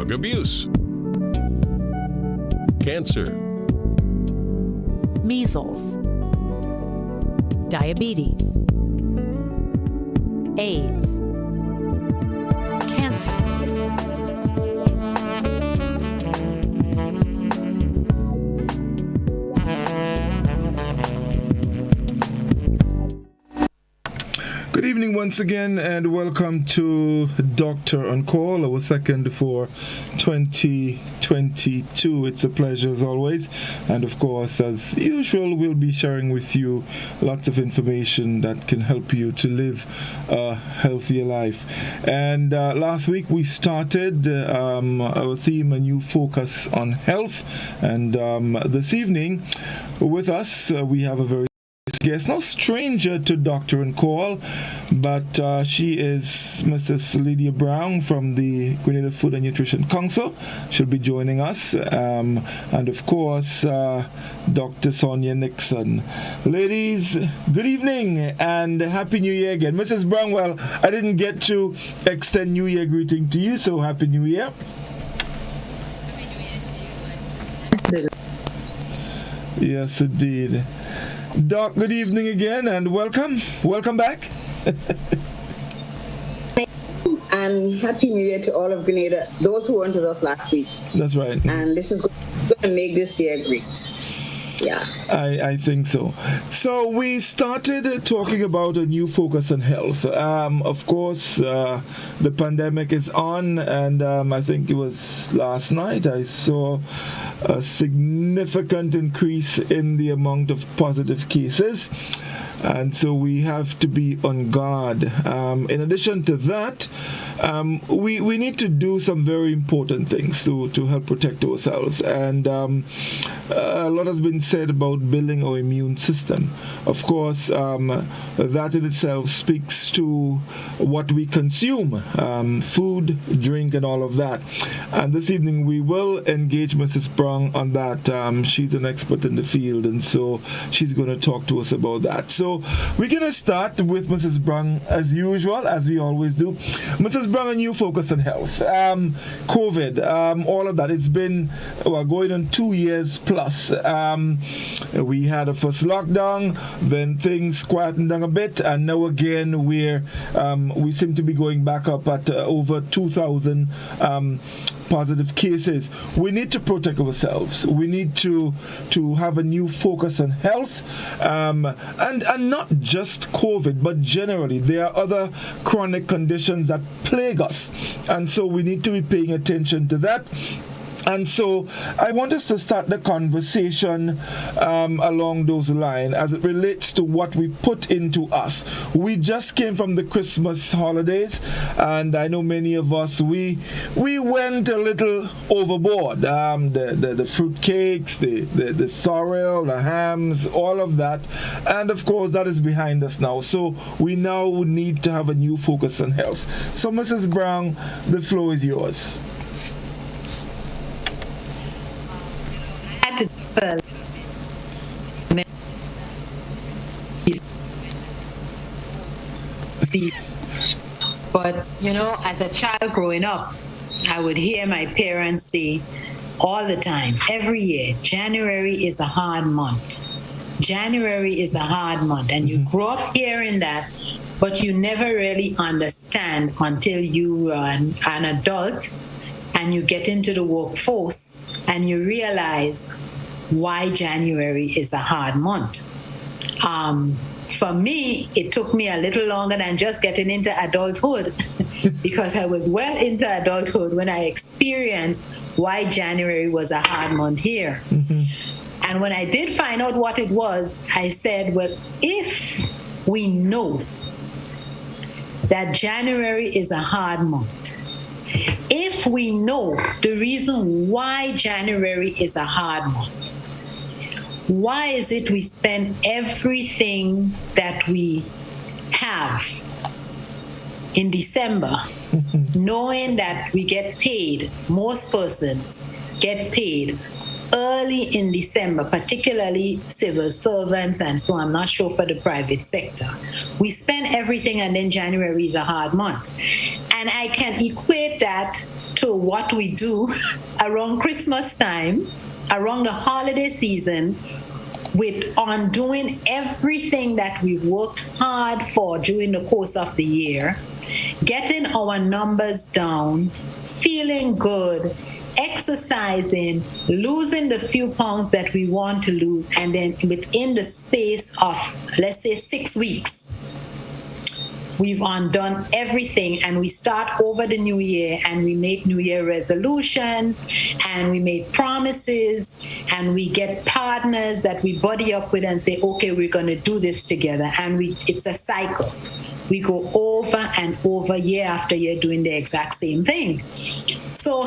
drug abuse, cancer, measles, diabetes, AIDS, cancer. Good evening once again, and welcome to Doctor on Call, our second for 2022. It's a pleasure as always, and of course, as usual, we'll be sharing with you lots of information that can help you to live a healthier life. And last week we started our theme, a new focus on health, and this evening with us we have a very guest, no stranger to Doctor and Call, but she is Mrs. Lydia Browne from the Grenada Food and Nutrition Council. She'll be joining us, and of course Dr. Sonia Nixon. Ladies, good evening and Happy New Year again. Mrs. Browne, well, I didn't get to extend New Year greeting to you, so Happy New Year. Happy New Year to you. Yes, indeed. Doc, good evening again and welcome. Welcome back. And Happy New Year to all of Grenada, those who weren't with us last week. That's right. And this is going to make this year great. Yeah. I think so. So we started talking about a new focus on health. Of course, the pandemic is on, and I think it was last night I saw a significant increase in the amount of positive cases. And so we have to be on guard. In addition to that, we need to do some very important things to help protect ourselves. And a lot has been said about building our immune system. Of course, that in itself speaks to what we consume, food, drink, and all of that. And this evening we will engage Mrs. Browne on that. She's an expert in the field, and so she's going to talk to us about that. So we're going to start with Mrs. Browne as usual, as we always do. Mrs. Browne, a new focus on health. COVID, all of that. It's been going on 2 years plus. We had a first lockdown, then things quietened down a bit, and now again we seem to be going back up at over 2,000 positive cases. We need to protect ourselves. We need to have a new focus on health, and not just COVID, but generally there are other chronic conditions that plague us, and so we need to be paying attention to that. And so I want us to start the conversation along those lines as it relates to what we put into us. We just came from the Christmas holidays, and I know many of us, we went a little overboard. The fruit cakes, the sorrel, the hams, all of that. And of course, that is behind us now. So we now need to have a new focus on health. So Mrs. Browne, the floor is yours. But as a child growing up, I would hear my parents say all the time, every year, January is a hard month. January is a hard month. And you grow up hearing that, but you never really understand until you are an adult and you get into the workforce and you realize why January is a hard month. For me, it took me a little longer than just getting into adulthood because I was well into adulthood when I experienced why January was a hard month here. Mm-hmm. And when I did find out what it was, I said, well, if we know that January is a hard month, if we know the reason why January is a hard month, why is it we spend everything that we have in December, knowing that we get paid, most persons get paid early in December, particularly civil servants, and so I'm not sure for the private sector. We spend everything and then January is a hard month. And I can equate that to what we do around Christmas time, around the holiday season, with undoing everything that we've worked hard for during the course of the year, getting our numbers down, feeling good, exercising, losing the few pounds that we want to lose, and then within the space of, let's say, 6 weeks, we've undone everything, and we start over the new year, and we make New Year resolutions, and we make promises, and we get partners that we buddy up with and say, okay, we're going to do this together. And it's a cycle. We go over and over year after year doing the exact same thing. So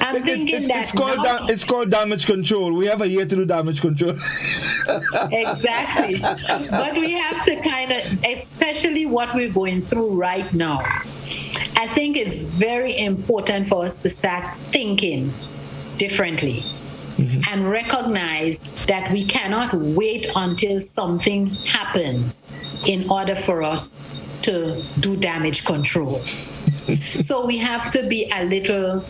I'm thinking it's called damage control. We have a year to do damage control. Exactly. But we have to kind of, especially what we're going through right now, I think it's very important for us to start thinking differently. Mm-hmm. And recognize that we cannot wait until something happens in order for us to do damage control. So we have to be a little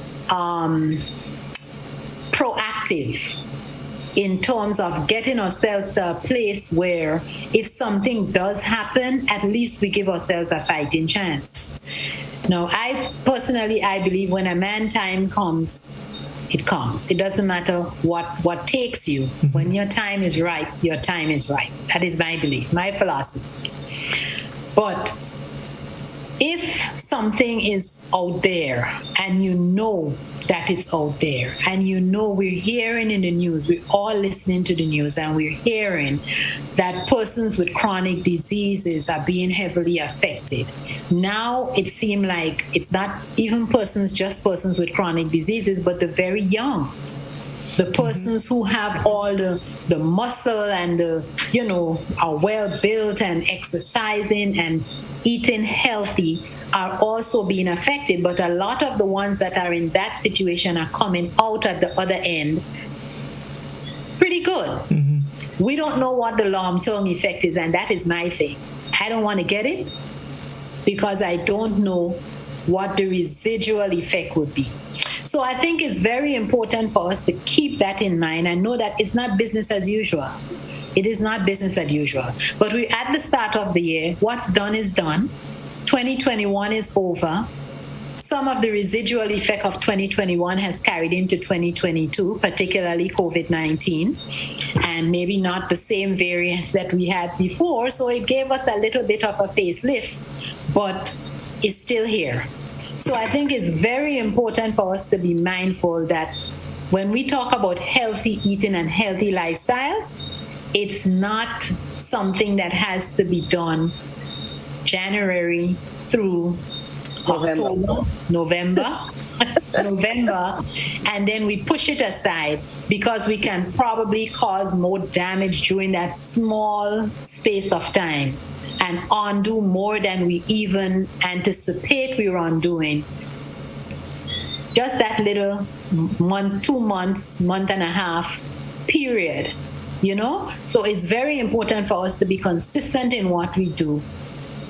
proactive in terms of getting ourselves to a place where if something does happen, at least we give ourselves a fighting chance. Now, I believe when a man time comes, it comes. It doesn't matter what takes you. Mm-hmm. When your time is right, your time is right. That is my belief, my philosophy. But if something is out there and you know that it's out there, and you know we're hearing in the news, we're all listening to the news, and we're hearing that persons with chronic diseases are being heavily affected. Now it seems like it's not even just persons with chronic diseases, but the very young. The persons who have all the muscle and are well built and exercising and eating healthy are also being affected. But a lot of the ones that are in that situation are coming out at the other end pretty good. Mm-hmm. We don't know what the long-term effect is, and that is my thing. I don't want to get it because I don't know what the residual effect would be. So I think it's very important for us to keep that in mind and know that it's not business as usual. It is not business as usual. But we're at the start of the year. What's done is done. 2021 is over. Some of the residual effect of 2021 has carried into 2022, particularly COVID-19, and maybe not the same variants that we had before. So it gave us a little bit of a facelift, but it's still here. So I think it's very important for us to be mindful that when we talk about healthy eating and healthy lifestyles, it's not something that has to be done January through November, and then we push it aside because we can probably cause more damage during that small space of time and undo more than we even anticipate we were undoing. Just that little month, 2 months, month and a half period, So it's very important for us to be consistent in what we do.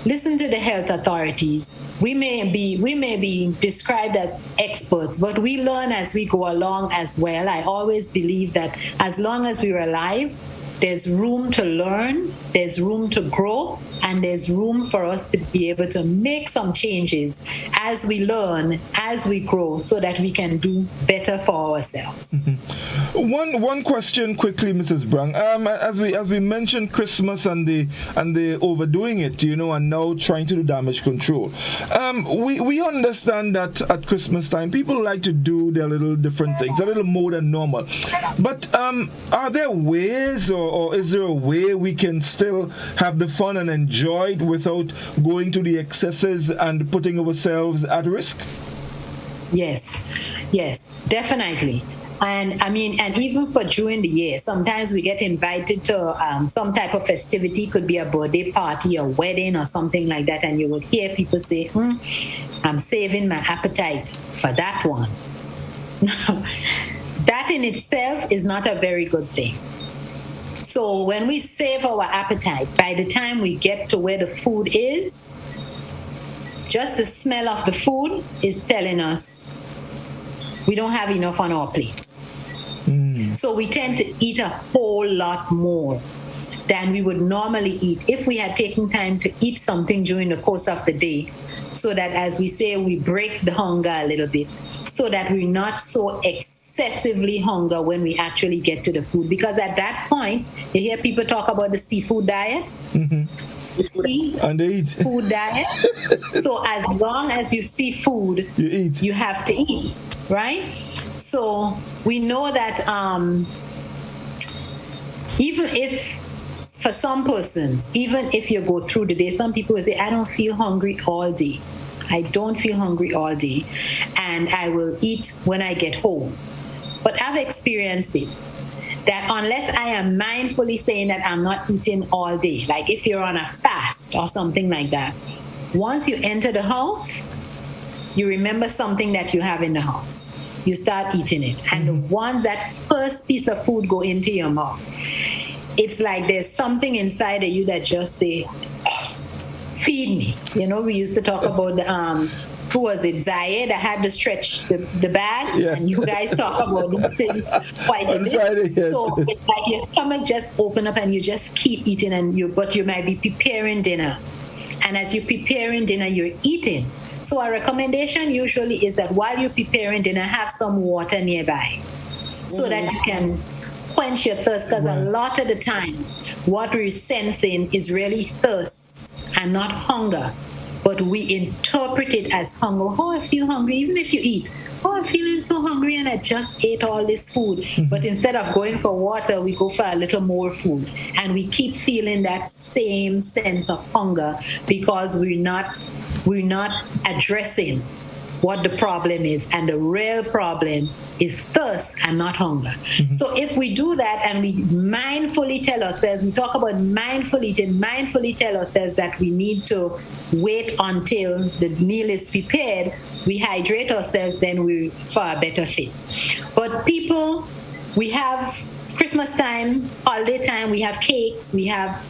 Listen to the health authorities. We may be described as experts, but we learn as we go along as well. I always believe that as long as we're alive, there's room to learn, there's room to grow, and there's room for us to be able to make some changes as we learn, as we grow, so that we can do better for ourselves. Mm-hmm. One question quickly, Mrs. Browne. As we mentioned Christmas and the overdoing it, and now trying to do damage control. We understand that at Christmas time, people like to do their little different things, a little more than normal. But are there ways or is there a way we can still have the fun and enjoy it without going to the excesses and putting ourselves at risk? Yes, definitely. And even for during the year, sometimes we get invited to some type of festivity, could be a birthday party, a wedding or something like that. And you will hear people say, I'm saving my appetite for that one. That in itself is not a very good thing. So when we save our appetite, by the time we get to where the food is, just the smell of the food is telling us we don't have enough on our plates. So we tend to eat a whole lot more than we would normally eat if we had taken time to eat something during the course of the day, so that, as we say, we break the hunger a little bit, so that we're not so excessively hunger when we actually get to the food. Because at that point, you hear people talk about the seafood diet. And they eat. Food diet. So as long as you see food, you eat. You have to eat, right? So we know that even if, for some persons, even if you go through the day, some people will say, I don't feel hungry all day. I don't feel hungry all day, and I will eat when I get home. But I've experienced it, that unless I am mindfully saying that I'm not eating all day, like if you're on a fast or something like that, once you enter the house, you remember something that you have in the house. You start eating it. And once that first piece of food go into your mouth, it's like there's something inside of you that just say, feed me. You know, we used to talk about the, who was it, Zayed, that had to stretch the bag, and you guys talk about these things quite a bit. Friday, yes. So it's like your stomach just open up and you just keep eating, but you might be preparing dinner. And as you're preparing dinner, you're eating. So our recommendation usually is that while you're preparing dinner, have some water nearby so that you can quench your thirst, because a lot of the times what we're sensing is really thirst and not hunger. But we interpret it as hunger. Oh, I feel hungry, even if you eat. Oh, I'm feeling so hungry and I just ate all this food. But instead of going for water, we go for a little more food. And we keep feeling that same sense of hunger because we're not addressing what the problem is. And the real problem is thirst and not hunger. So if we do that and we mindfully tell ourselves, we talk about mindful eating, mindfully tell ourselves that we need to wait until the meal is prepared, we hydrate ourselves, then we're for a better fit. But people, we have Christmas time, holiday time, we have cakes, we have,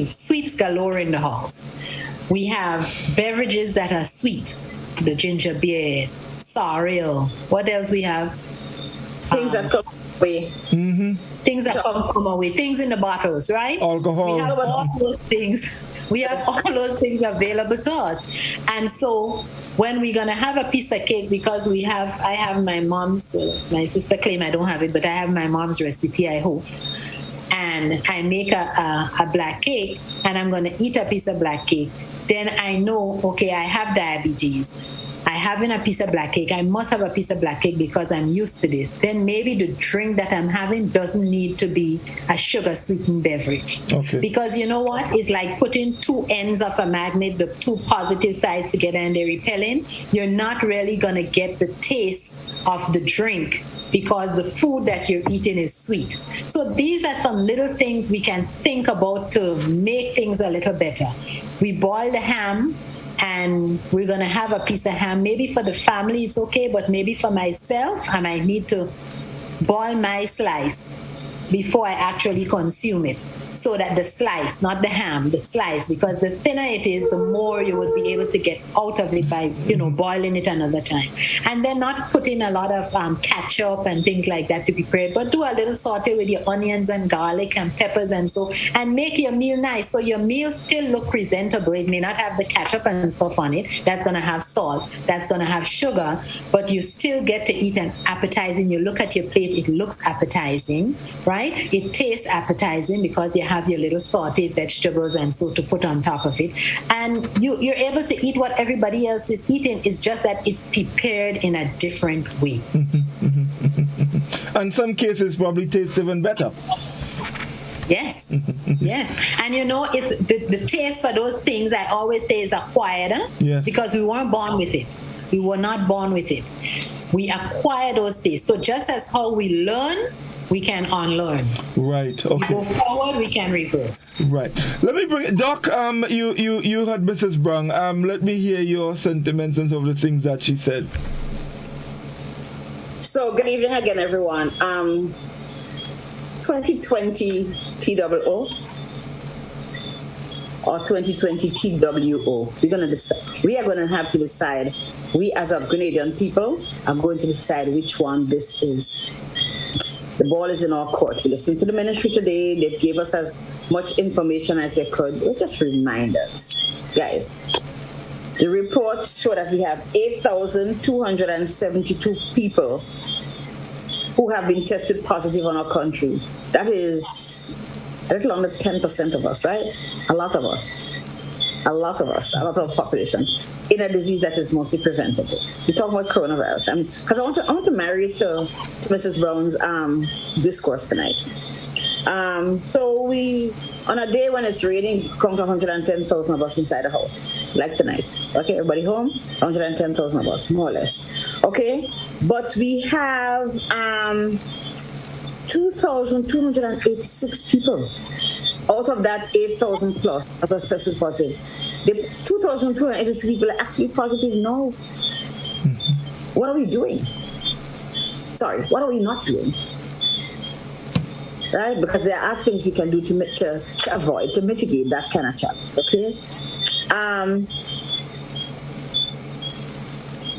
sweets galore in the house. We have beverages that are sweet, the ginger beer, sorrel. What else we have? Things that come away. Things that come from away. Things in the bottles, right? Alcohol. We have all those things. We have all those things available to us. And so when we're gonna have a piece of cake, because I have my mom's, my sister claim I don't have it, but I have my mom's recipe, I hope. And I make a black cake, and I'm gonna eat a piece of black cake. Then I know, okay, I have diabetes. I having a piece of black cake. I must have a piece of black cake because I'm used to this. Then maybe the drink that I'm having doesn't need to be a sugar-sweetened beverage. Okay. Because you know what? It's like putting two ends of a magnet, the two positive sides together, and they're repelling. You're not really going to get the taste of the drink because the food that you're eating is sweet. So these are some little things we can think about to make things a little better. We boil the ham, and we're going to have a piece of ham. Maybe for the family it's okay, but maybe for myself, I might need to boil my slice before I actually consume it. So that the slice, not the ham, the slice, because the thinner it is, the more you would be able to get out of it by, boiling it another time. And then not put in a lot of ketchup and things like that to prepare it, but do a little saute with your onions and garlic and peppers and make your meal nice. So your meal still look presentable. It may not have the ketchup and stuff on it. That's going to have salt. That's going to have sugar, but you still get to eat an appetizing. You look at your plate, it looks appetizing, right? It tastes appetizing because you have your little sauteed vegetables and so to put on top of it, and you're able to eat what everybody else is eating. It's just that it's prepared in a different way. And some cases probably taste even better. Yes. Yes. And it's the taste for those things, I always say, is acquired. Yes. Because we weren't born with it. We were not born with it. We acquire those tastes. So just as how we learn, we can unlearn. Right. Okay. We go forward, we can reverse. Right. Let me bring Doc. You had Mrs. Browne. Let me hear your sentiments and some of the things that she said. So good evening again, everyone. 2020 TOO. or 2020 TWO. We are going to have to decide. We as a Grenadian people are going to decide which one this is. The ball is in our court. We listened to the ministry today. They gave us as much information as they could. We'll just remind us, guys. The reports show that we have 8,272 people who have been tested positive in our country. That is a little under 10% of us, right? A lot of us, a lot of population in a disease that is mostly preventable. We talk about coronavirus, because I want to marry it to Mrs. Browne's discourse tonight. So we, on a day when it's raining, come to 110,000 of us inside the house, like tonight. Okay, everybody home? 110,000 of us, more or less. Okay, but we have 2,286 people. Out of that, 8,000 plus that are tested positive. The 2,286 people are actually positive now. What are we doing? Sorry, what are we not doing? Right? Because there are things we can do to avoid, to mitigate that kind of challenge. Okay?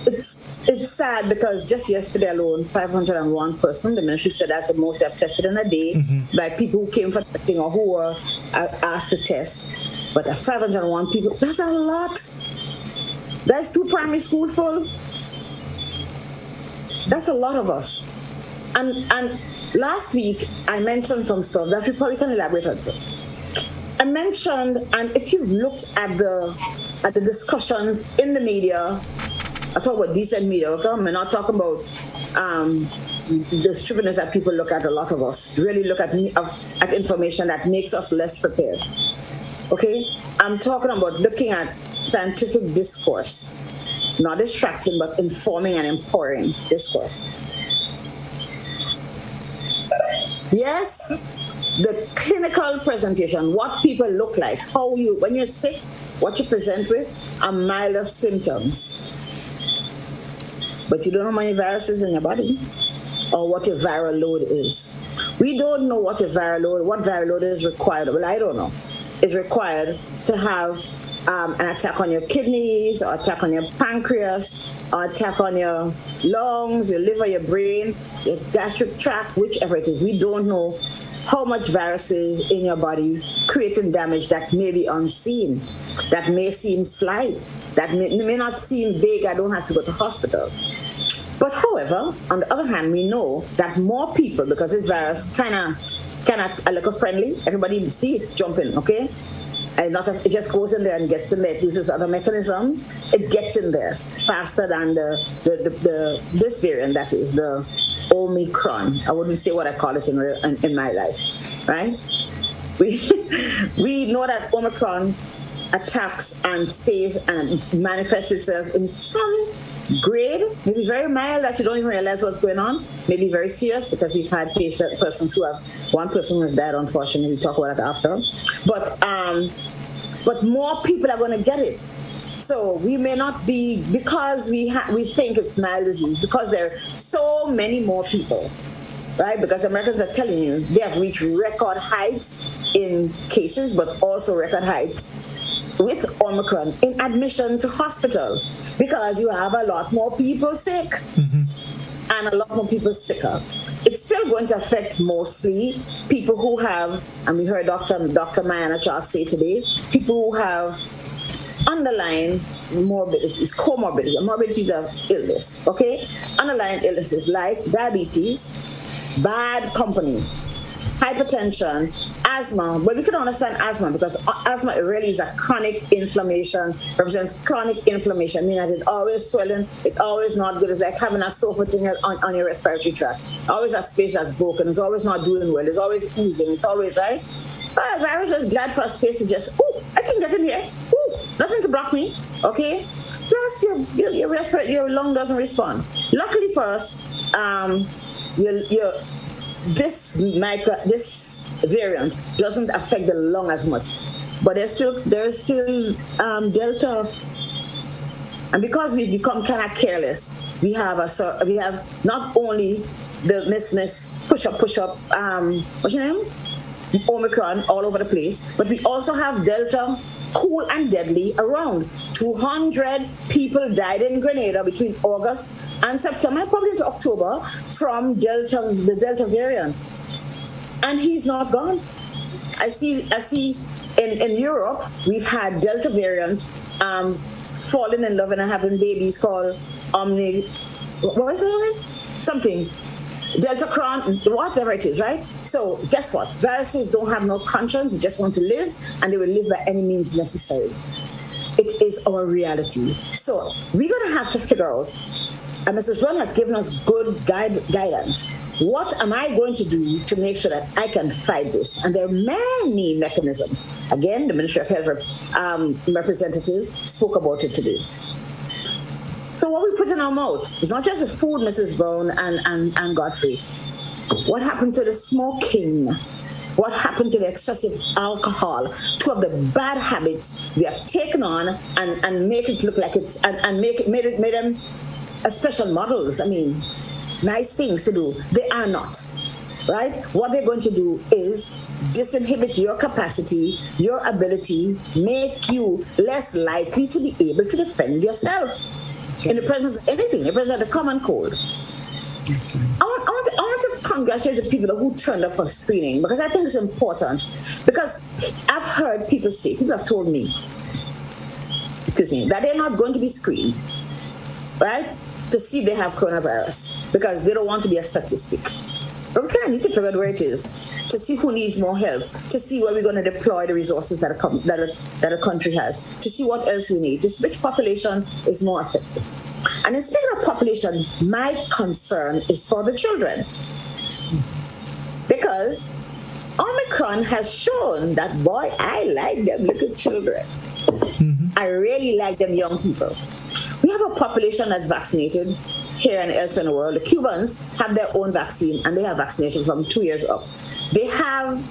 It's sad because just yesterday alone, 501 person, the ministry said that's the most they've tested in a day by people who came for testing or who were asked to test. But at 501 people, that's a lot. That's 2 primary schools full. That's a lot of us. And last week, I mentioned some stuff that we probably can elaborate on. I mentioned, and if you've looked at the discussions in the media, I talk about decent media, okay? I'm not talking about the stupidness that people look at, a lot of us. Really look at information that makes us less prepared, okay? I'm talking about looking at scientific discourse, not distracting, but informing and empowering discourse. Yes, the clinical presentation, what people look like, when you're sick, what you present with are milder symptoms. But you don't know how many viruses in your body or what your viral load is. We don't know what viral load is required. Well, I don't know. Is required to have an attack on your kidneys or attack on your pancreas or attack on your lungs, your liver, your brain, your gastric tract, whichever it is. We don't know how much viruses in your body creating damage that may be unseen, that may seem slight, that may not seem big. I don't have to go to hospital. But however, on the other hand, we know that more people, because this virus kind of look friendly, everybody see it jumping, okay? And it just goes in there and gets in there. It uses other mechanisms. It gets in there faster than this variant, that is the Omicron. I wouldn't say what I call it in my life, right? We know that Omicron attacks and stays and manifests itself in some grade, maybe very mild that you don't even realize what's going on, maybe very serious, because we've had persons who have, one person has died, unfortunately. We'll talk about that after. But more people are going to get it. So we may not be, because we think it's mild disease, because there are so many more people, right? Because Americans are telling you they have reached record heights in cases, but also record heights with Omicron in admission to hospital, because you have a lot more people sick and a lot more people sicker. It's still going to affect mostly people who have, and we heard Dr. Mayana Charles say today, people who have underlying morbidities, morbidities of illness, okay? Underlying illnesses like diabetes, bad company, hypertension, asthma. But we can understand asthma because asthma really is a chronic inflammation, represents chronic inflammation, meaning that it's always swelling, it's always not good. It's like having a sofa thing on your respiratory tract. Always a space that's broken, it's always not doing well, it's always oozing, it's always, right? But I was just glad for a space to just, I can get in here. Nothing to block me, okay? Plus, your lung doesn't respond. Luckily for us, this variant doesn't affect the lung as much, but there's still Delta, and because we've become kind of careless, we have not only the miss push up, what's your name? Omicron all over the place, but we also have Delta cool and deadly around. 200 people died in Grenada between August and September, probably into October, from the Delta variant. And he's not gone. I see in Europe, we've had Delta variant falling in love and having babies called what is it? Something. Delta Cron, whatever it is, right? So guess what? Viruses don't have no conscience. They just want to live, and they will live by any means necessary. It is our reality. So we're going to have to figure out, and Mrs. Browne has given us good guidance. What am I going to do to make sure that I can fight this? And there are many mechanisms. Again, the Ministry of Health representatives spoke about it today. So what we put in our mouth is not just the food, Mrs. Browne and Godfrey. What happened to the smoking? What happened to the excessive alcohol? Two of the bad habits we have taken on and make it look like it's and made them as special models. I mean, nice things to do. They are not, right? What they're going to do is disinhibit your capacity, your ability, make you less likely to be able to defend yourself. In the presence of anything, in the presence of the common cold. I want to congratulate the people who turned up for screening, because I think it's important. Because I've heard people have told me, that they're not going to be screened, right, to see if they have coronavirus, because they don't want to be a statistic. But we kind of need to figure out where it is, to see who needs more help, to see where we're going to deploy the resources that a country has, to see what else we need, to see which population is more effective. And in speaking of population, my concern is for the children. Because Omicron has shown that, boy, I like them little children. Mm-hmm. I really like them young people. We have a population that's vaccinated here and elsewhere in the world. The Cubans have their own vaccine, and they have vaccinated from 2 years up. They have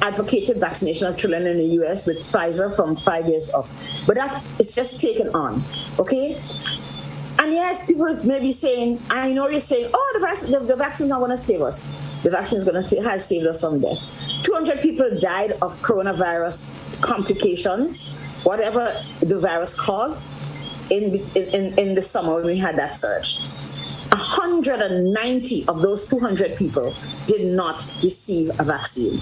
advocated vaccination of children in the U.S. with Pfizer from 5 years up. But that is just taken on, okay? And yes, people may be saying, I know you're saying, oh, the vaccine is not going to save us. The vaccine has saved us from death. 200 people died of coronavirus complications, whatever the virus caused, in the summer when we had that surge. 190 of those 200 people did not receive a vaccine.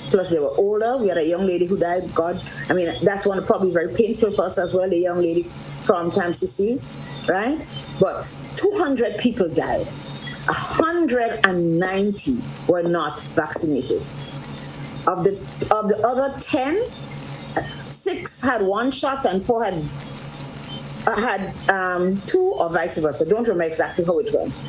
Plus, they were older. We had a young lady who died. That's one probably very painful for us as well, the young lady from Tamsisi, right? But 200 people died. 190 were not vaccinated. Of the other 10, 6 had 1 shot and 4 had 2, or vice versa. Don't remember exactly how it went.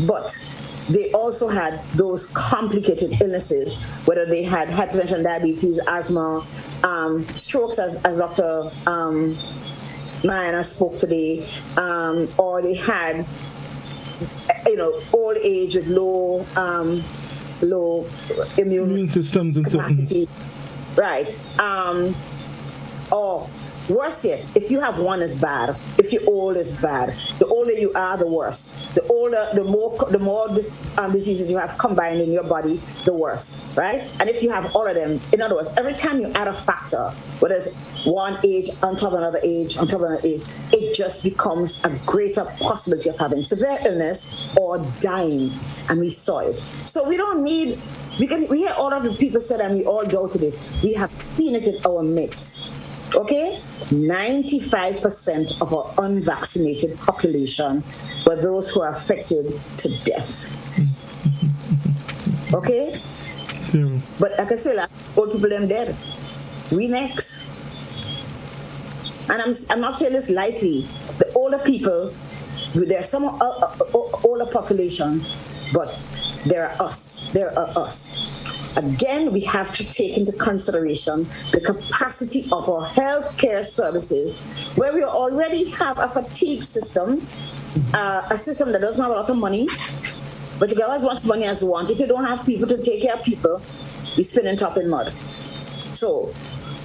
But they also had those complicated illnesses, whether they had hypertension, diabetes, asthma, strokes, as Dr. Mayana spoke today, or they had, old age with low immune systems and capacity. Right. Or worse yet, if you have one, is bad. If you're old, is bad. The older you are, the worse. The older, the more diseases you have combined in your body, the worse, right? And if you have all of them, in other words, every time you add a factor, whether it's one age on top of another age, on top of another age, it just becomes a greater possibility of having severe illness or dying. And we saw it. So we don't need, we hear all of the people said, and we all doubted it. We have seen it in our midst. Okay, 95% of our unvaccinated population were those who are affected to death. Okay, but like I said, old people them dead. We next, and I'm not saying this lightly. The older people, there are some older populations, but there are us. There are us. Again, we have to take into consideration the capacity of our healthcare services, where we already have a fatigue system, a system that doesn't have a lot of money, but you can always want money as you want. If you don't have people to take care of people, you spin and top in mud. So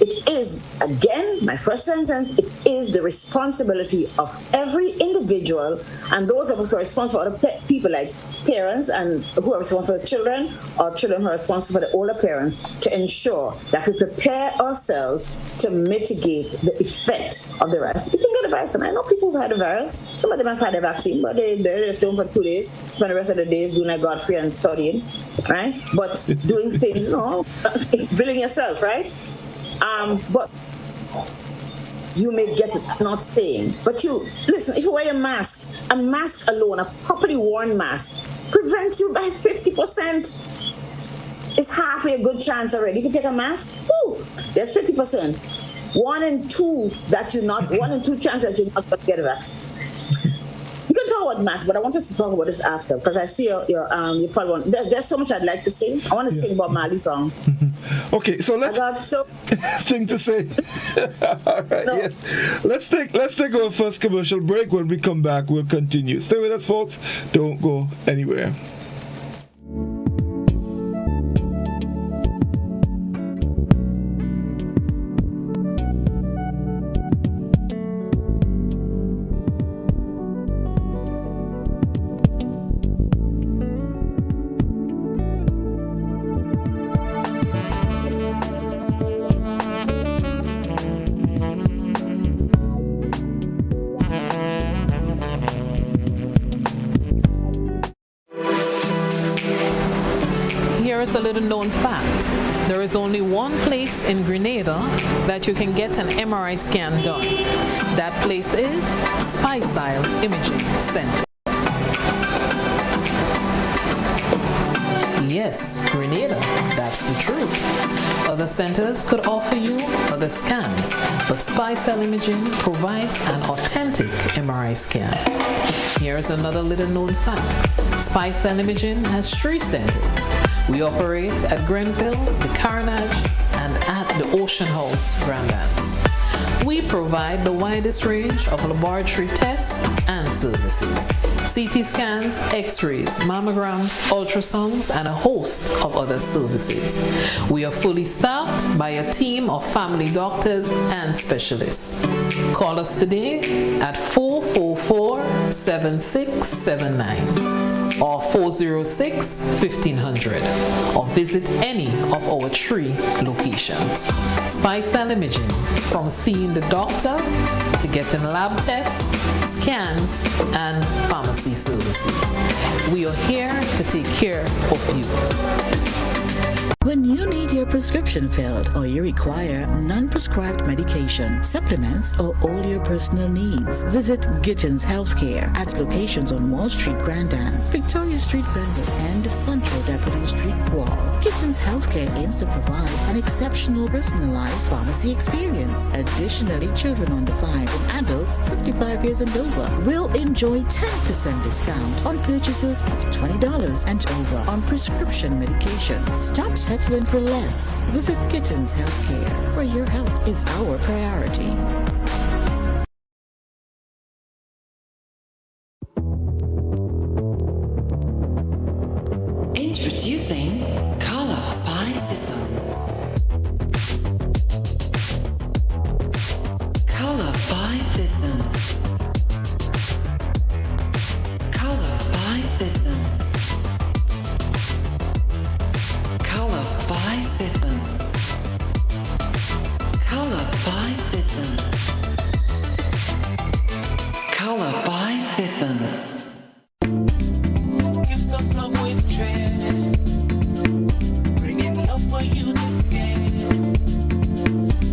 it is, again, my first sentence, it is the responsibility of every individual and those of us who are responsible for other people like parents and who are responsible for children, or children who are responsible for the older parents, to ensure that we prepare ourselves to mitigate the effect of the virus. You can get a virus. I know people who've had the virus. Some of them have had the vaccine, but they're home for 2 days, spend the rest of the days doing like Godfrey and studying, right? But doing things, building yourself, right? But you may get it, I'm not saying. But listen, if you wear a mask alone, a properly worn mask, prevents you by 50%. It's half a good chance already. If you take a mask, there's 50%. 1 in 2 chance that you're not going to get a vaccine. You can talk about masks, but I want us to talk about this after, because I see you probably want. There's so much I'd like to sing. I want to sing Bob Marley's song. Okay, so let's thing to say. All right, no. Yes. Let's take our first commercial break. When we come back, we'll continue. Stay with us, folks. Don't go anywhere. A little known fact, there is only one place in Grenada that you can get an MRI scan done. That place is Spicile Imaging Center. Yes, Grenada, that's the truth. Other centers could offer you other scans, but Spicile Imaging provides an authentic MRI scan. Here's another little known fact. Spicile Imaging has 3 centers. We operate at Grenville, the Carnage, and at the Ocean House, Grandlands. We provide the widest range of laboratory tests and services. CT scans, x-rays, mammograms, ultrasounds, and a host of other services. We are fully staffed by a team of family doctors and specialists. Call us today at 444-7679. or 406-1500, or visit any of our 3 locations. Spicile Imaging, from seeing the doctor to getting lab tests, scans, and pharmacy services. We are here to take care of you. When you need your prescription filled or you require non-prescribed medication, supplements, or all your personal needs, visit Gittins Healthcare at locations on Wall Street, Grandlands, Victoria Street, Grenville, and Central Deputy Street, Wall. Gittins Healthcare aims to provide an exceptional personalized pharmacy experience. Additionally, children under 5 and adults 55 years and over will enjoy 10% discount on purchases of $20 and over on prescription medication. Stop settling for less. Visit Gittins Healthcare, where your health is our priority. Introducing Color by Sissons. Color by Sissons. Color by Sissons. Color by Sissons. Color by Sissons. Color by Sissons. Give some love with dread. Bringing love for you this game.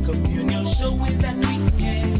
Communion show with that weekend.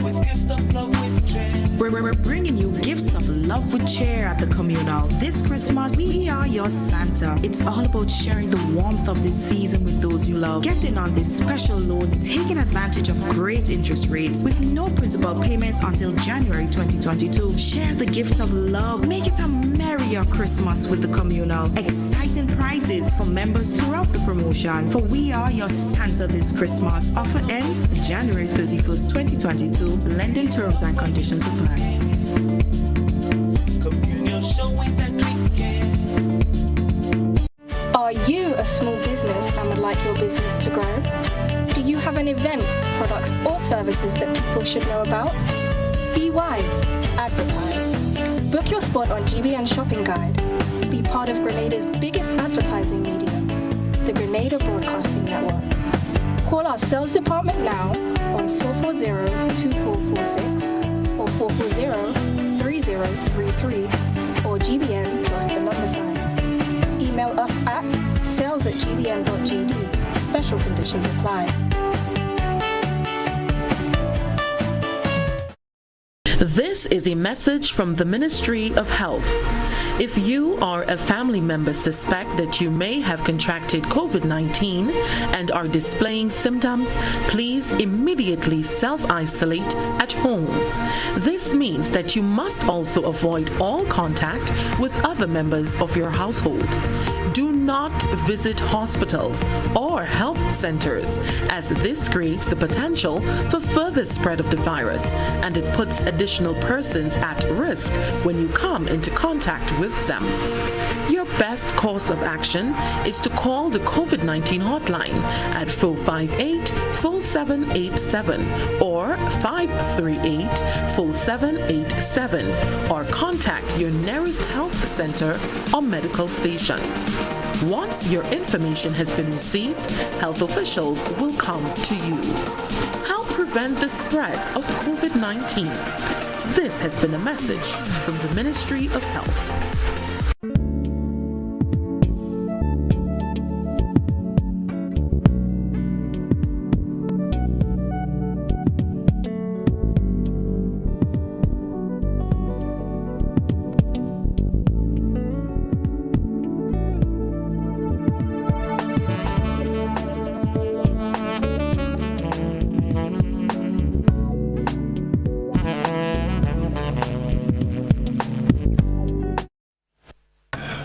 With gifts of love with dread. We're bringing you gifts of love with cheer at the communal. This Christmas, we are your Santa. It's all about sharing the warmth of this season with those you love. Get in on this special loan, taking advantage of great interest rates with no principal payments until January 2022. Share the gift of love. Make it a merrier Christmas with the communal. Exciting prizes for members throughout the promotion. For we are your Santa this Christmas. Offer ends January 31st, 2022. Lending terms and conditions apply. Communion show with that weekend. Are you a small business and would like your business to grow? Do you have an event, products, or services that people should know about? Be wise. Advertise. Book your spot on GBN Shopping Guide. Be part of Grenada's biggest advertising medium, the Grenada Broadcasting Network. Call our sales department now on 440-2446 or 440-3033 or GBN plus the number sign. Email us at sales@gbn.gd. Special conditions apply. This is a message from the Ministry of Health. If you or a family member suspect that you may have contracted COVID-19 and are displaying symptoms, please immediately self-isolate at home. This means that you must also avoid all contact with other members of your household. Do not visit hospitals or health centers, as this creates the potential for further spread of the virus, and it puts additional persons at risk when you come into contact with them. Your best course of action is to call the COVID-19 hotline at 458-4787 or 538-4787, or contact your nearest health center or medical station. Once your information has been received, health officials will come to you. Help prevent the spread of COVID-19. This has been a message from the Ministry of Health.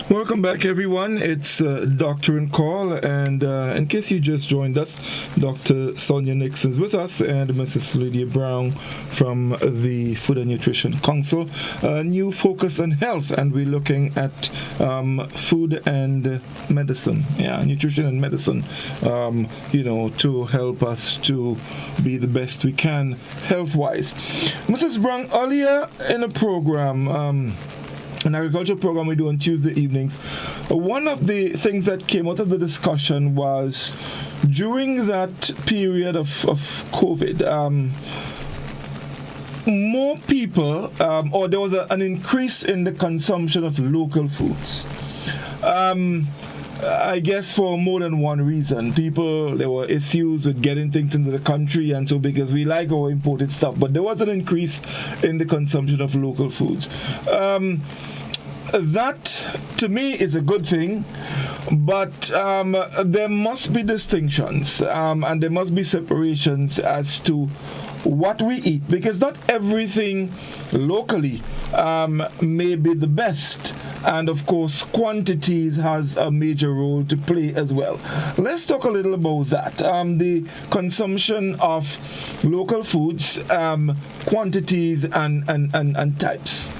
Welcome back, everyone. It's Doctor in Call, and in case you just joined us, Dr. Sonia Nixon is with us, and Mrs. Lydia Browne from the Food and Nutrition Council. New focus on health, and we're looking at food and medicine, nutrition and medicine, to help us to be the best we can health-wise. Mrs. Browne, earlier in the program, an agriculture program we do on Tuesday evenings, one of the things that came out of the discussion was during that period of COVID, more people, or there was an increase in the consumption of local foods. I guess for more than one reason. There were issues with getting things into the country, and so because we like our imported stuff, but there was an increase in the consumption of local foods. That, to me, is a good thing, but there must be distinctions, and there must be separations as to what we eat, because not everything locally may be the best, and of course quantities has a major role to play as well. Let's talk a little about that, the consumption of local foods, quantities and types.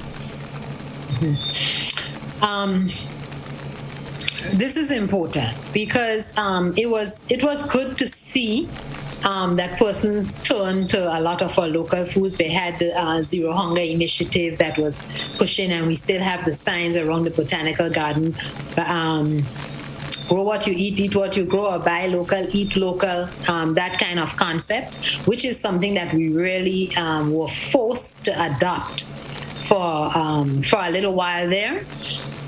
This is important because it was good to see that persons turned to a lot of our local foods. They had the Zero Hunger initiative that was pushing, and we still have the signs around the botanical garden. Grow what you eat what you grow, or buy local, eat local, that kind of concept, which is something that we really were forced to adopt for a little while there.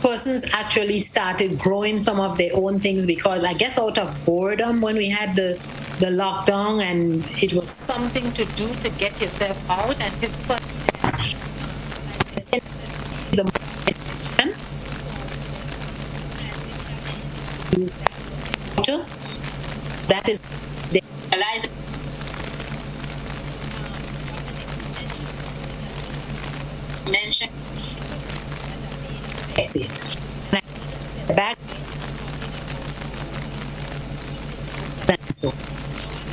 Persons actually started growing some of their own things because I guess out of boredom when we had the lockdown, and it was something to do to get yourself out, and his that is the mentioned back. So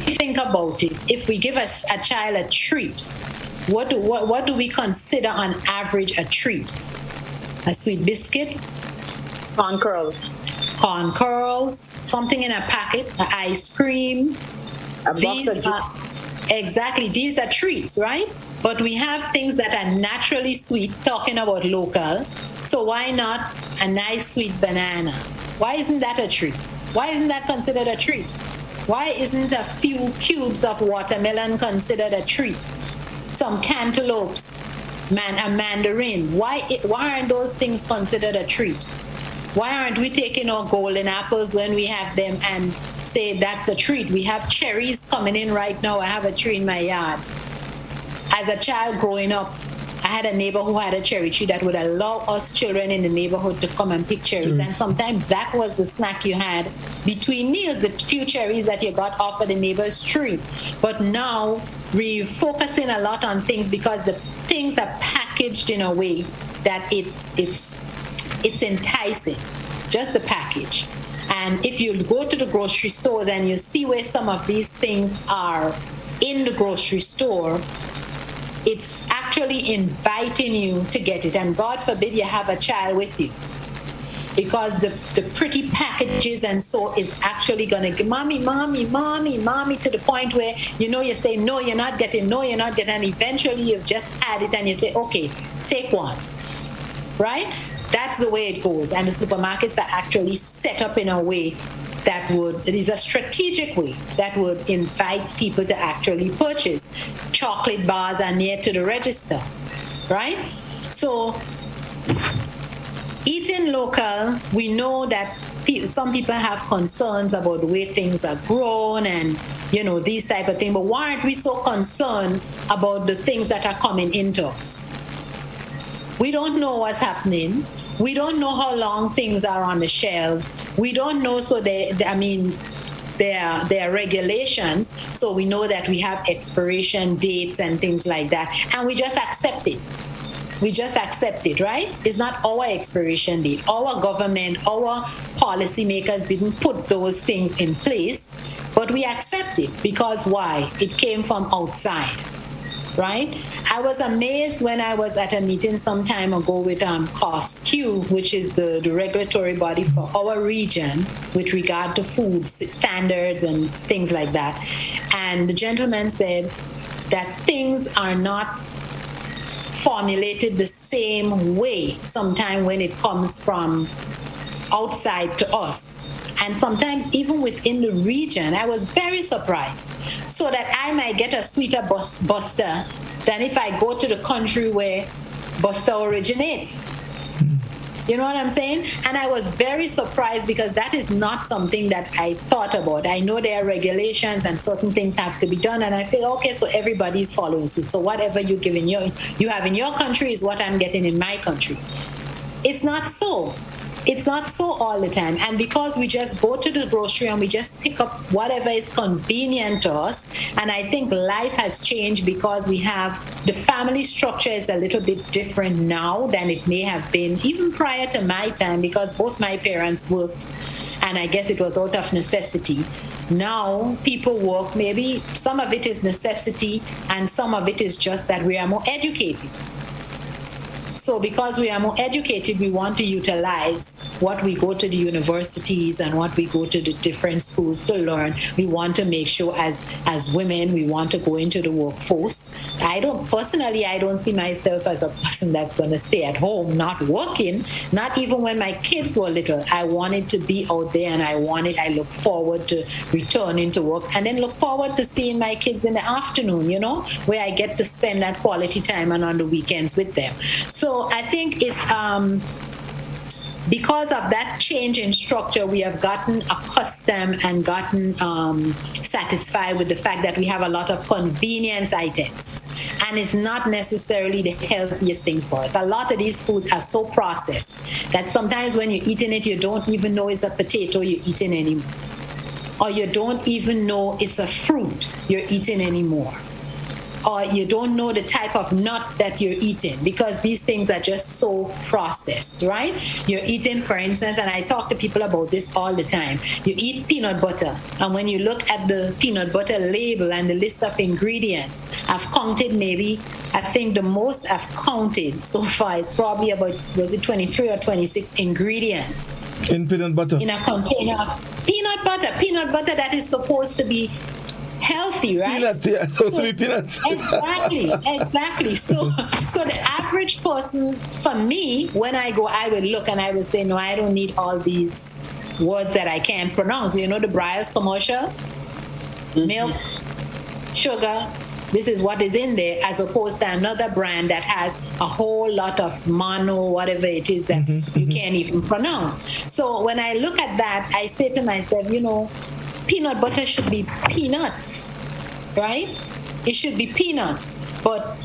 think about it. If we give us a child a treat, what do we consider on average a treat? A sweet biscuit, corn curls, corn curls, something in a packet, ice cream. A box of exactly, these are treats, right? But we have things that are naturally sweet, talking about local. So why not a nice sweet banana? Why isn't that a treat? Why isn't that considered a treat? Why isn't a few cubes of watermelon considered a treat? Some cantaloupes, a mandarin. Why aren't those things considered a treat? Why aren't we taking our golden apples when we have them and say that's a treat? We have cherries coming in right now. I have a tree in my yard. As a child growing up, I had a neighbor who had a cherry tree that would allow us children in the neighborhood to come and pick cherries. And sometimes that was the snack you had between meals, the few cherries that you got off of the neighbor's tree. But now we're focusing a lot on things because the things are packaged in a way that it's enticing, just the package. And if you go to the grocery stores and you see where some of these things are in the grocery store, it's actually inviting you to get it. And God forbid you have a child with you, because the pretty packages and so is actually going to give mommy to the point where, you say, no, you're not getting, and eventually you've just had it and you say, okay, take one, right? That's the way it goes. And the supermarkets are actually set up in a way it is a strategic way that would invite people to actually purchase. Chocolate bars are near to the register, right? So eating local, we know that some people have concerns about the way things are grown and, these type of things. But why aren't we so concerned about the things that are coming into us? We don't know what's happening. We don't know how long things are on the shelves. We don't know, so there are regulations, so we know that we have expiration dates and things like that, and we just accept it. Right? It's not our expiration date. Our government, our policymakers didn't put those things in place, but we accept it because why? It came from outside. Right? I was amazed when I was at a meeting some time ago with COSQ, which is the regulatory body for our region with regard to food standards and things like that. And the gentleman said that things are not formulated the same way sometimes when it comes from outside to us. And sometimes even within the region, I was very surprised. So that I might get a sweeter Buster than if I go to the country where Buster originates. You know what I'm saying? And I was very surprised because that is not something that I thought about. I know there are regulations and certain things have to be done. And I feel, okay, so everybody's following suit. So whatever you have in your country is what I'm getting in my country. It's not so. It's not so all the time. And because we just go to the grocery and we just pick up whatever is convenient to us, and I think life has changed because we have the family structure is a little bit different now than it may have been even prior to my time, because both my parents worked and I guess it was out of necessity. Now people work, maybe some of it is necessity and some of it is just that we are more educated. So because we are more educated, we want to utilize what we go to the universities and what we go to the different schools to learn. We want to make sure as women, we want to go into the workforce. I don't see myself as a person that's going to stay at home, not working, not even when my kids were little. I wanted to be out there and I look forward to returning to work and then look forward to seeing my kids in the afternoon, where I get to spend that quality time and on the weekends with them. So I think it's because of that change in structure, we have gotten accustomed and gotten satisfied with the fact that we have a lot of convenience items. And it's not necessarily the healthiest things for us. A lot of these foods are so processed that sometimes when you're eating it, you don't even know it's a potato you're eating anymore. Or you don't even know it's a fruit you're eating anymore. or you don't know the type of nut that you're eating, because these things are just so processed, right? You're eating, for instance, and I talk to people about this all the time. You eat peanut butter, and when you look at the peanut butter label and the list of ingredients, I've counted maybe, I think the most I've counted so far is probably about, was it 23 or 26 ingredients in peanut butter? In a container of peanut butter that is supposed to be healthy, right? Peanuts, yeah, supposed to be peanuts. Exactly. So the average person, for me, when I go, I will look and I will say, no, I don't need all these words that I can't pronounce. You know the Breyers commercial? Milk, sugar, this is what is in there, as opposed to another brand that has a whole lot of mono, whatever it is that you can't even pronounce. So when I look at that, I say to myself, you know, peanut butter should be peanuts, right? It should be peanuts. But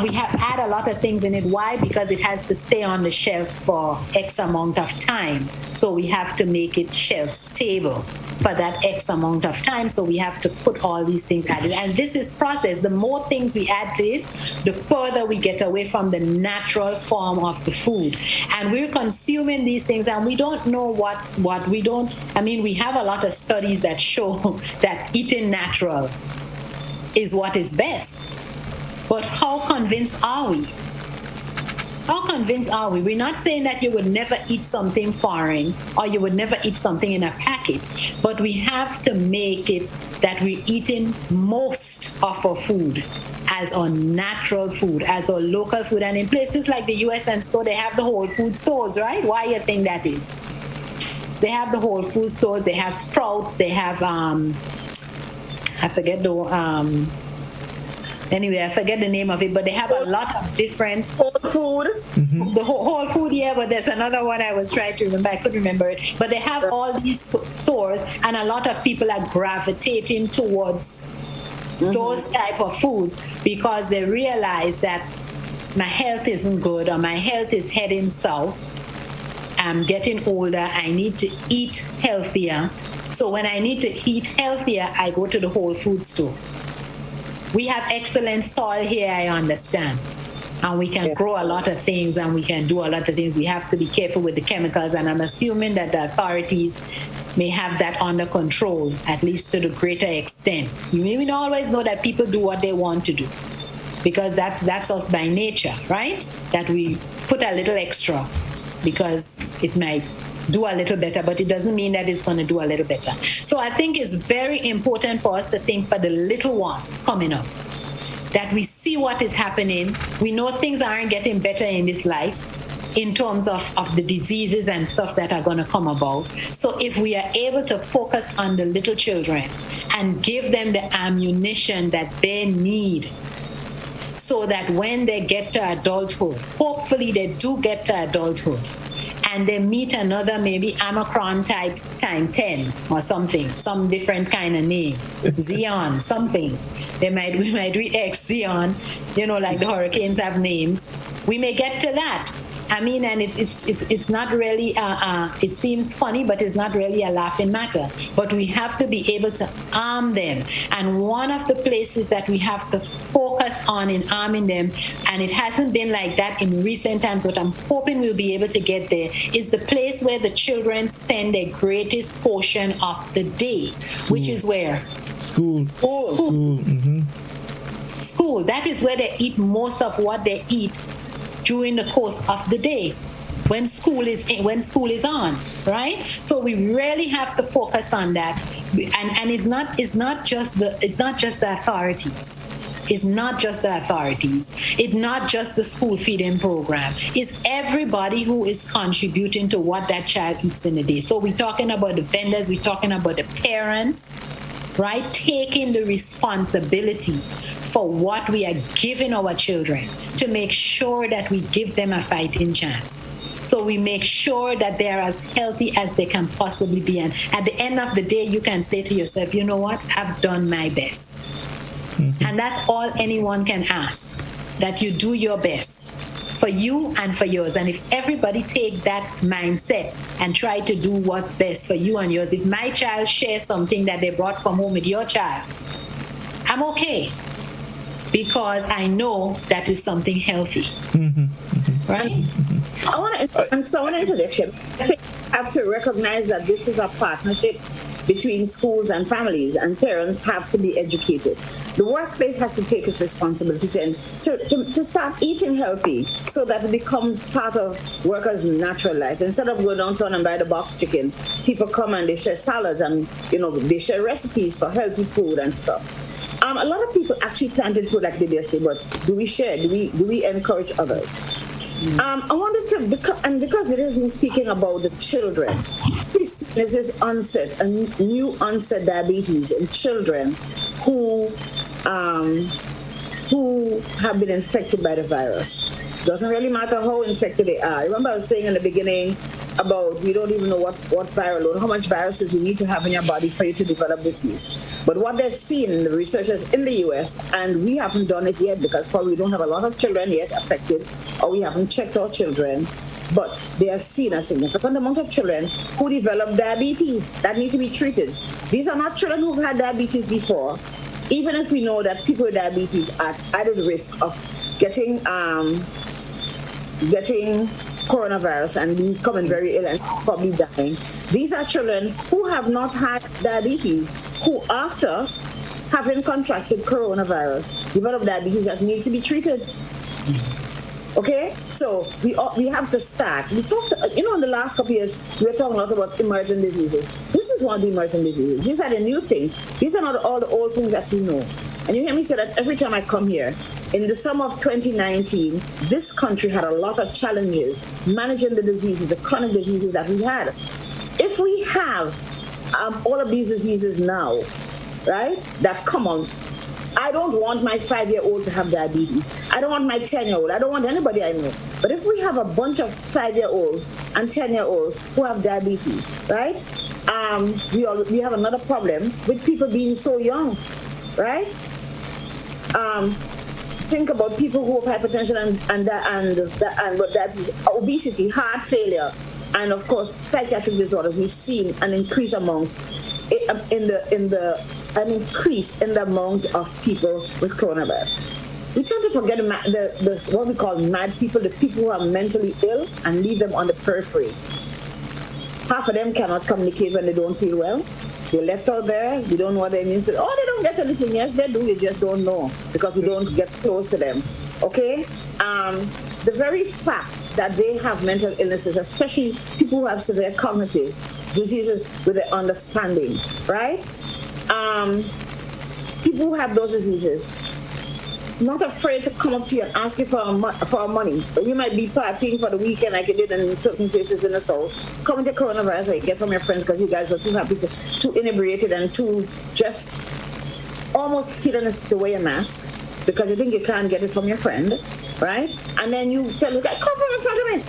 we have add a lot of things in it. Why? Because it has to stay on the shelf for X amount of time. So we have to make it shelf stable for that X amount of time. So we have to put all these things added. And this is processed. The more things we add to it, the further we get away from the natural form of the food. And we're consuming these things and we don't know what we don't. I mean, we have a lot of studies that show that eating natural is what is best. But how convinced are we? How convinced are we? We're not saying that you would never eat something foreign or you would never eat something in a packet, but we have to make it that we're eating most of our food as our natural food, as our local food. And in places like the US and store, they have the whole food stores, right? Why you think that is? They have the whole food stores, they have Sprouts, they have, I forget the, anyway, I forget the name of it, but they have a lot of different whole food. The whole food, yeah, but there's another one I was trying to remember. I couldn't remember it. But they have all these stores, and a lot of people are gravitating towards those type of foods because they realize that my health isn't good or my health is heading south. I'm getting older. I need to eat healthier. So when I need to eat healthier, I go to the whole food store. We have excellent soil here, I understand. And we can grow a lot of things and we can do a lot of things. We have to be careful with the chemicals. And I'm assuming that the authorities may have that under control, at least to the greater extent. You may not always know that people do what they want to do, because that's us by nature, right? That we put a little extra because it might do a little better, but it doesn't mean that it's going to do a little better. So I think it's very important for us to think for the little ones coming up, that we see what is happening. We know things aren't getting better in this life in terms of the diseases and stuff that are going to come about. So if we are able to focus on the little children and give them the ammunition that they need, so that when they get to adulthood, hopefully they do get to adulthood, and they meet another maybe Omicron type time 10 or something, some different kind of name, Xeon, something. We might read X, Xeon, you know, like the hurricanes have names. We may get to that. I mean, and it's not really, it seems funny, but it's not really a laughing matter. But we have to be able to arm them. And one of the places that we have to focus on in arming them, and it hasn't been like that in recent times, but I'm hoping we'll be able to get there, is the place where the children spend their greatest portion of the day, which is where? School. School. That is where they eat most of what they eat during the course of the day, when school is on, right? So we really have to focus on that, and it's not just the authorities. It's not just the authorities. It's not just the school feeding program. It's everybody who is contributing to what that child eats in a day. So we're talking about the vendors, we're talking about the parents, right? Taking the responsibility for what we are giving our children, to make sure that we give them a fighting chance. So we make sure that they're as healthy as they can possibly be. And at the end of the day, you can say to yourself, you know what, I've done my best. And that's all anyone can ask, that you do your best for you and for yours. And if everybody take that mindset and try to do what's best for you and yours, if my child shares something that they brought from home with your child, I'm okay. because I know that is something healthy. Right? I want to introduction. I think we have to recognize that this is a partnership between schools and families, and parents have to be educated. The workplace has to take its responsibility to start eating healthy so that it becomes part of workers' natural life. Instead of going downtown and buy the box chicken, people come and they share salads and they share recipes for healthy food and stuff. A lot of people actually planted food like Lydia said, but do we share? Do we encourage others? I wanted to, because it has been speaking about the children, there's this onset, a new onset diabetes in children who have been infected by the virus. Doesn't really matter how infected they are. Remember I was saying in the beginning about we don't even know what viral load, how much viruses you need to have in your body for you to develop disease. But what they've seen, the researchers in the US, and we haven't done it yet because probably we don't have a lot of children yet affected, or we haven't checked our children, but they have seen a significant amount of children who develop diabetes that need to be treated. These are not children who've had diabetes before, even if we know that people with diabetes are at added risk of getting coronavirus and becoming very ill and probably dying. These are children who have not had diabetes, who after having contracted coronavirus develop diabetes that needs to be treated. Okay, so we have to start. We talked, in the last couple of years, we were talking a lot about emerging diseases. This is one of the emerging diseases. These are the new things. These are not all the old things that we know. And you hear me say that every time I come here. In the summer of 2019, this country had a lot of challenges managing the diseases, the chronic diseases that we had. If we have all of these diseases now, right, that come on, I don't want my 5-year-old to have diabetes. I don't want my 10-year-old. I don't want anybody I know. But if we have a bunch of 5-year-olds and 10-year-olds who have diabetes, right, we have another problem with people being so young, right? Think about people who have hypertension and diabetes, obesity, heart failure, and of course psychiatric disorders. We've seen an increase amount an increase in the amount of people with coronavirus. We tend to forget the what we call mad people, the people who are mentally ill, and leave them on the periphery. Half of them cannot communicate when they don't feel well. They're left out there. We don't know what they mean. They don't get anything. Yes, they do. You just don't know because we don't get close to them. Okay? The very fact that they have mental illnesses, especially people who have severe cognitive diseases with their understanding, right? People who have those diseases, not afraid to come up to you and ask you for money. You might be partying for the weekend like you did in certain places in the South. Come with the coronavirus or you get from your friends because you guys are too happy, too inebriated and too just almost hedonist to wear your masks because you think you can't get it from your friend, right? And then you tell this guy, come from in front of me,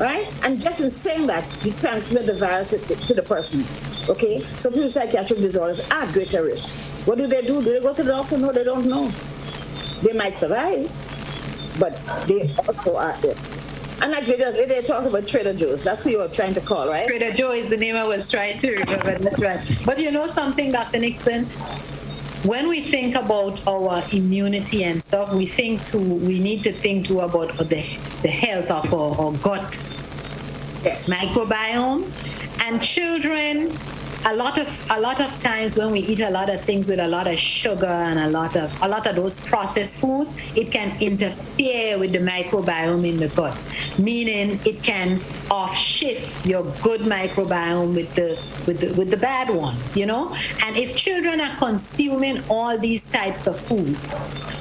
right? And just in saying that, you transmit the virus to the person, okay? So people with psychiatric disorders are at greater risk. What do? Do they go to the doctor? No, they don't know. They might survive, but they also are ill. And like they talk about Trader Joe's. That's who you were trying to call, right? Trader Joe is the name I was trying to remember. That's right. But you know something, Dr. Nixon? When we think about our immunity and stuff, we need to think too about the health of our gut microbiome. And children, a lot of times when we eat a lot of things with a lot of sugar and a lot of those processed foods, it can interfere with the microbiome in the gut, meaning it can off-shift your good microbiome with the bad ones, you know. And if children are consuming all these types of foods,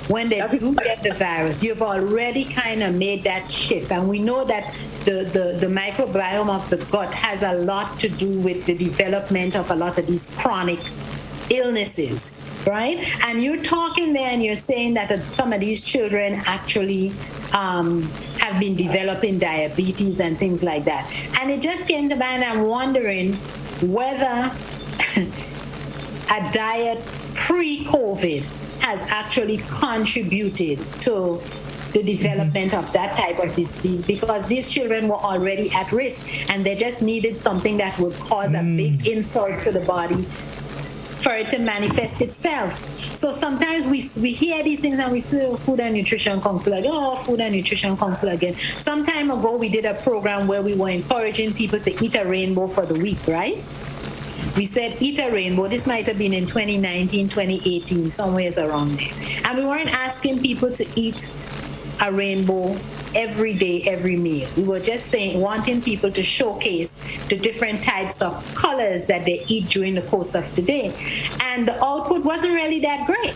when they do get the virus, you've already kind of made that shift. And we know that the microbiome of the gut has a lot to do with the development of a lot of these chronic illnesses, right? And you're talking there and you're saying that some of these children actually have been developing diabetes and things like that. And it just came to mind, I'm wondering whether a diet pre-COVID has actually contributed to the development of that type of disease, because these children were already at risk and they just needed something that would cause a big insult to the body for it to manifest itself. So sometimes we hear these things and we say, Food and Nutrition Council again. Oh, Food and Nutrition Council again. Some time ago, we did a program where we were encouraging people to eat a rainbow for the week, right? We said, eat a rainbow. This might have been in 2019, 2018, somewhere around there. And we weren't asking people to eat a rainbow every day, every meal. We were just saying, wanting people to showcase the different types of colors that they eat during the course of the day. And the output wasn't really that great.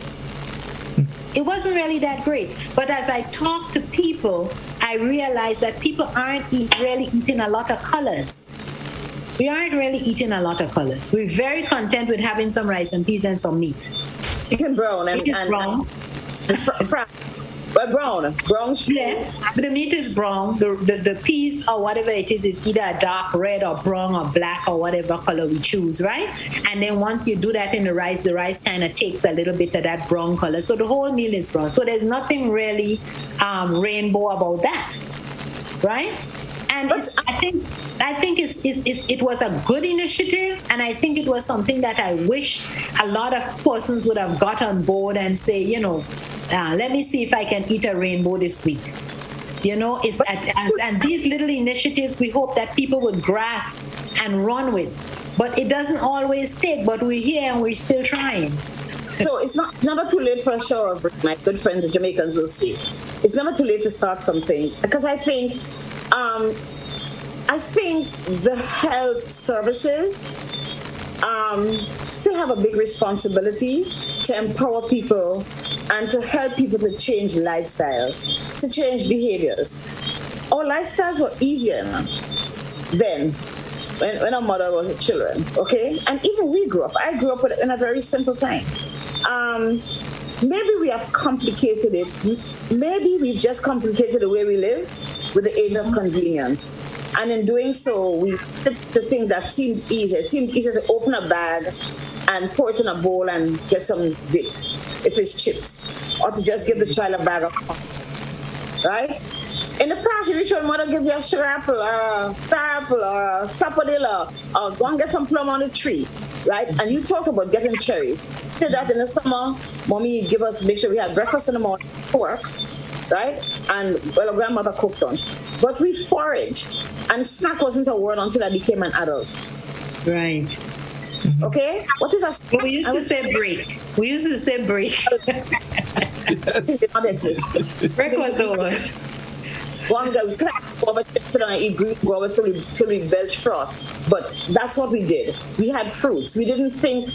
It wasn't really that great. But as I talk to people, I realize that people aren't really eating a lot of colors. We aren't really eating a lot of colors. We're very content with having some rice and peas and some meat. Eating brown and brown. Brown soup. Yeah, but the meat is brown. The peas or whatever it is either a dark red or brown or black or whatever color we choose, right? And then once you do that in the rice kind of takes a little bit of that brown color. So the whole meal is brown. So there's nothing really rainbow about that, right? And I think it was a good initiative, and I think it was something that I wished a lot of persons would have got on board and say, let me see if I can eat a rainbow this week. And these little initiatives, we hope that people would grasp and run with. But it doesn't always take, but we're here and we're still trying. So it's never too late for a shower, my good friends, the Jamaicans will say. It's never too late to start something. Because I think the health services still have a big responsibility to empower people and to help people to change lifestyles, to change behaviors. Our lifestyles were easier then when our mother was children, okay? And even we grew up. I grew up in a very simple time. Maybe we have complicated it. Maybe we've just complicated the way we live with the age of convenience. And in doing so, we did the things that seemed easier. It seemed easier to open a bag and pour it in a bowl and get some dip, if it's chips, or to just give the child a bag of corn, right? In the past, if your mother give you a sugar apple, or a star apple, or a sapodilla, or go and get some plum on the tree, right? And you talked about getting cherry. Did that in the summer, mommy give us, make sure we had breakfast in the morning, work, right? And well, our grandmother cooked lunch. But we foraged, and snack wasn't a word until I became an adult. Right. Okay? What is a snack? We used to say break. We used to say break. It did not exist. Break was the word. One guy would go over, sit down and eat green guava till we belch froth. But that's what we did. We had fruits. We didn't think,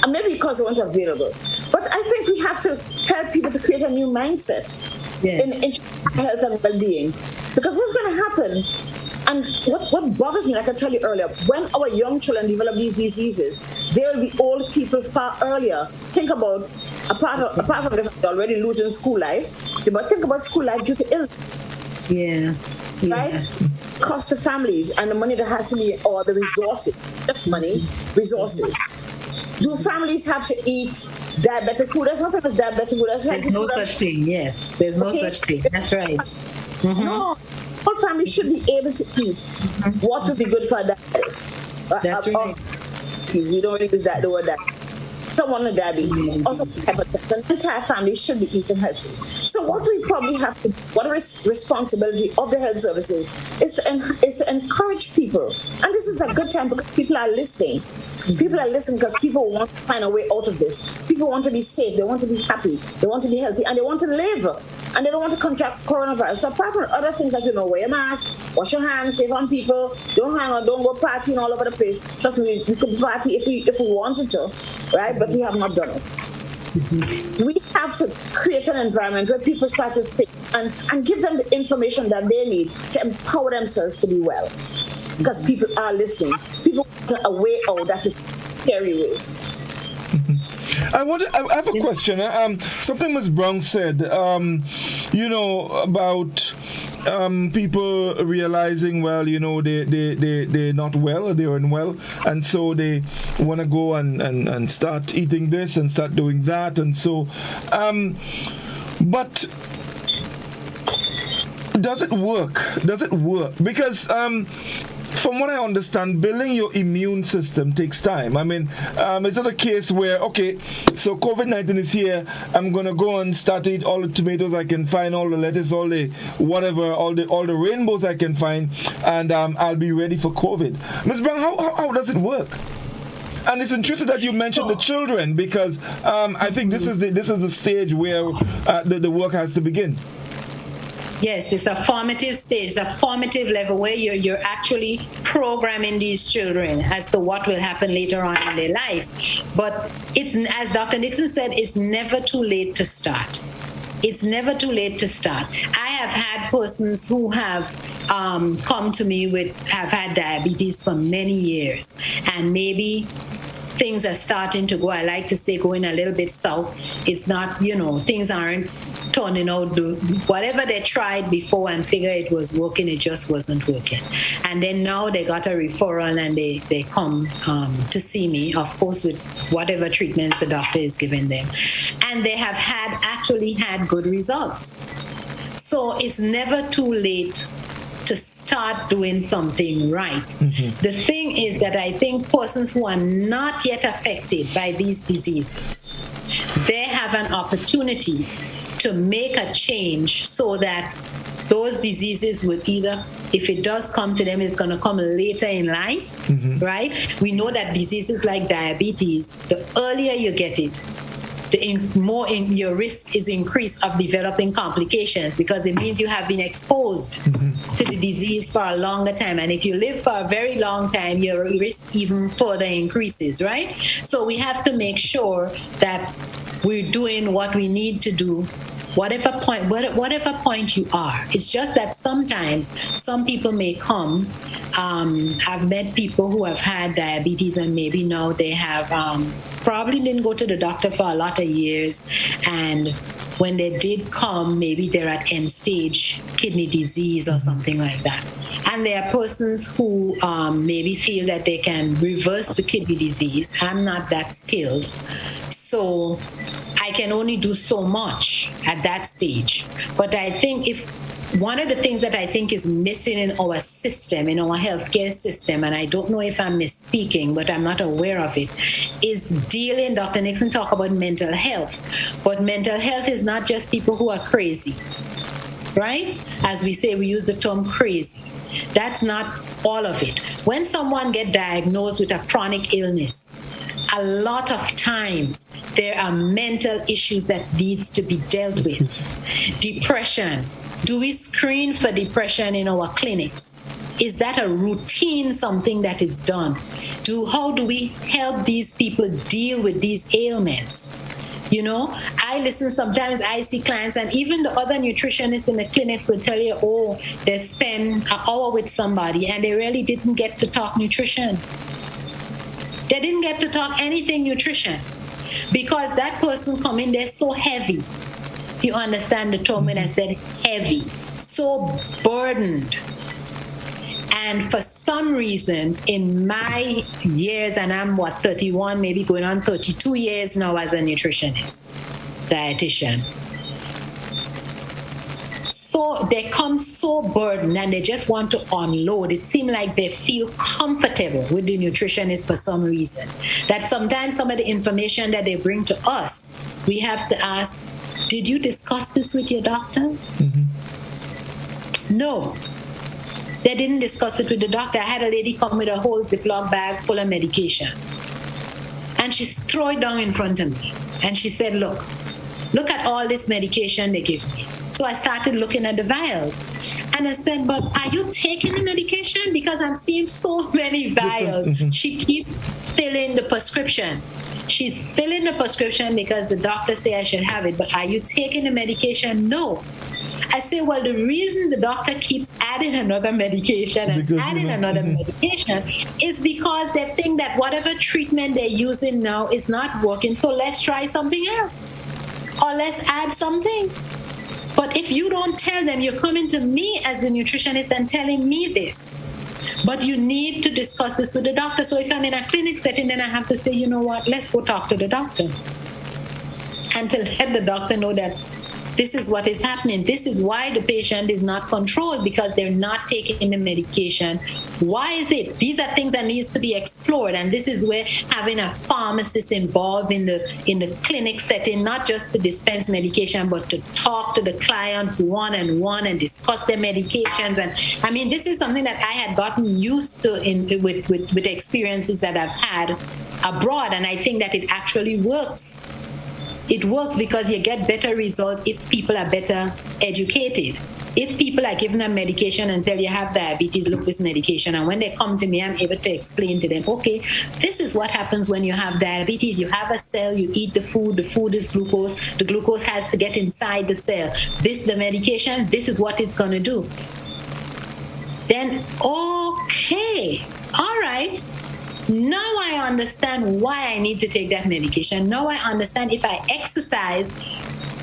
maybe because they weren't available. But I think we have to help people to create a new mindset in health and well-being. Because what's going to happen, and what bothers me, like I tell you earlier, when our young children develop these diseases, they will be old people far earlier. Think about, apart from them already losing school life, but think about school life due to illness. Yeah. Right? Cost to families and the money that has to be, or the resources, just money, resources. Do families have to eat diabetic food? There's nothing as diabetic food. There's no such thing, yes. There's no such thing. That's right. No. All families should be able to eat what would be good for diabetic. That's right. We don't use that, the word that. Someone with diabetes, also hypertension, the entire family should be eating healthy. So what we probably have to, what is responsibility of the health services is to encourage people. And this is a good time because people are listening. People are listening because people want to find a way out of this. People want to be safe, they want to be happy, they want to be healthy, and they want to live. And they don't want to contract coronavirus. So apart from other things like, wear a mask, wash your hands, save on people, don't hang out, don't go partying all over the place. Trust me, we could party if we wanted to, right? But we have not done it. We have to create an environment where people start to think and give them the information that they need to empower themselves to be well. Because people are listening. People want a way out that is a scary way. I have a question. Something Ms. Browne said, about people realizing, they're not well, they're unwell, and so they want to go and start eating this and start doing that, and so, but does it work? Because from what I understand, building your immune system takes time. I mean, is it a case where, okay, so COVID-19 is here, I'm going to go and start to eat all the tomatoes I can find, all the lettuce, all the whatever, all the rainbows I can find, and I'll be ready for COVID. Ms. Browne, how does it work? And it's interesting that you mentioned the children, because I think this is the stage where the work has to begin. Yes, it's a formative stage, it's a formative level where you're actually programming these children as to what will happen later on in their life. But it's, as Dr. Nixon said, it's never too late to start. It's never too late to start. I have had persons who have come to me have had diabetes for many years, and maybe things are starting to go, I like to say, going a little bit south. It's not, things aren't turning out, whatever they tried before and figured it was working, it just wasn't working. And then now they got a referral and they come to see me, of course, with whatever treatment the doctor is giving them. And they have actually had good results. So it's never too late to start doing something right. Mm-hmm. The thing is that I think persons who are not yet affected by these diseases, they have an opportunity to make a change so that those diseases would either, if it does come to them, it's going to come later in life, right? We know that diseases like diabetes, the earlier you get it, the more your risk is increased of developing complications, because it means you have been exposed to the disease for a longer time. And if you live for a very long time, your risk even further increases, right? So we have to make sure that we're doing what we need to do, whatever point you are. It's just that sometimes some people may come. I've met people who have had diabetes and maybe now they have probably didn't go to the doctor for a lot of years, and when they did come, maybe they're at end stage kidney disease or something like that. And there are persons who maybe feel that they can reverse the kidney disease. I'm not that skilled, so I can only do so much at that stage. But I think one of the things that I think is missing in our system, in our healthcare system, and I don't know if I'm misspeaking, but I'm not aware of it, is dealing, Dr. Nixon talked about mental health, but mental health is not just people who are crazy, right? As we say, we use the term crazy. That's not all of it. When someone gets diagnosed with a chronic illness, a lot of times there are mental issues that needs to be dealt with. Depression. Do we screen for depression in our clinics? Is that a routine, something that is done? How do we help these people deal with these ailments? I listen, sometimes I see clients, and even the other nutritionists in the clinics will tell you, they spend an hour with somebody and they really didn't get to talk nutrition. They didn't get to talk anything nutrition because that person come in, they're so heavy. You understand the term when I said heavy, so burdened. And for some reason, in my years, and I'm 31, maybe going on 32 years now as a nutritionist, dietitian. So they come so burdened and they just want to unload. It seems like they feel comfortable with the nutritionist for some reason. That sometimes some of the information that they bring to us, we have to ask, did you discuss this with your doctor? No, they didn't discuss it with the doctor. I had a lady come with a whole Ziploc bag full of medications. And she threw it down in front of me. And she said, look at all this medication they give me. So I started looking at the vials. And I said, but are you taking the medication? Because I'm seeing so many vials. She keeps filling the prescription. She's filling the prescription because the doctor say I should have it, but are you taking the medication? No. I say, well, the reason the doctor keeps adding another medication and adding another medication is because they think that whatever treatment they're using now is not working, so let's try something else. Or let's add something. But if you don't tell them, you're coming to me as the nutritionist and telling me this. But you need to discuss this with the doctor. So if I'm in a clinic setting, then I have to say, you know what, let's go talk to the doctor. And to let the doctor know that this is what is happening. This is why the patient is not controlled, because they're not taking the medication. Why is it? These are things that needs to be explored, and this is where having a pharmacist involved in the clinic setting, not just to dispense medication, but to talk to the clients one-on-one and discuss their medications. And I mean, this is something that I had gotten used to with experiences that I've had abroad, and I think that it actually works. It works because you get better results if people are better educated. If people are given them medication and tell you have diabetes, look, this medication. And when they come to me, I'm able to explain to them, okay, this is what happens when you have diabetes. You have a cell, you eat the food is glucose. The glucose has to get inside the cell. The medication, this is what it's going to do. Then, okay, all right. Now I understand why I need to take that medication. Now I understand if I exercise,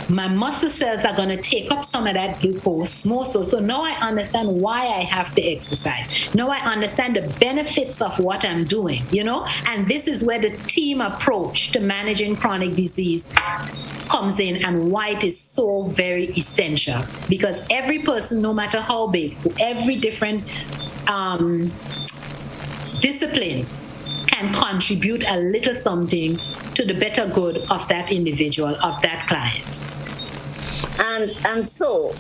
my muscle cells are going to take up some of that glucose more so. So now I understand why I have to exercise. Now I understand the benefits of what I'm doing, and this is where the team approach to managing chronic disease comes in, and why it is so very essential. Because every person, no matter how big, every different discipline can contribute a little something to the better good of that individual, of that client. And so,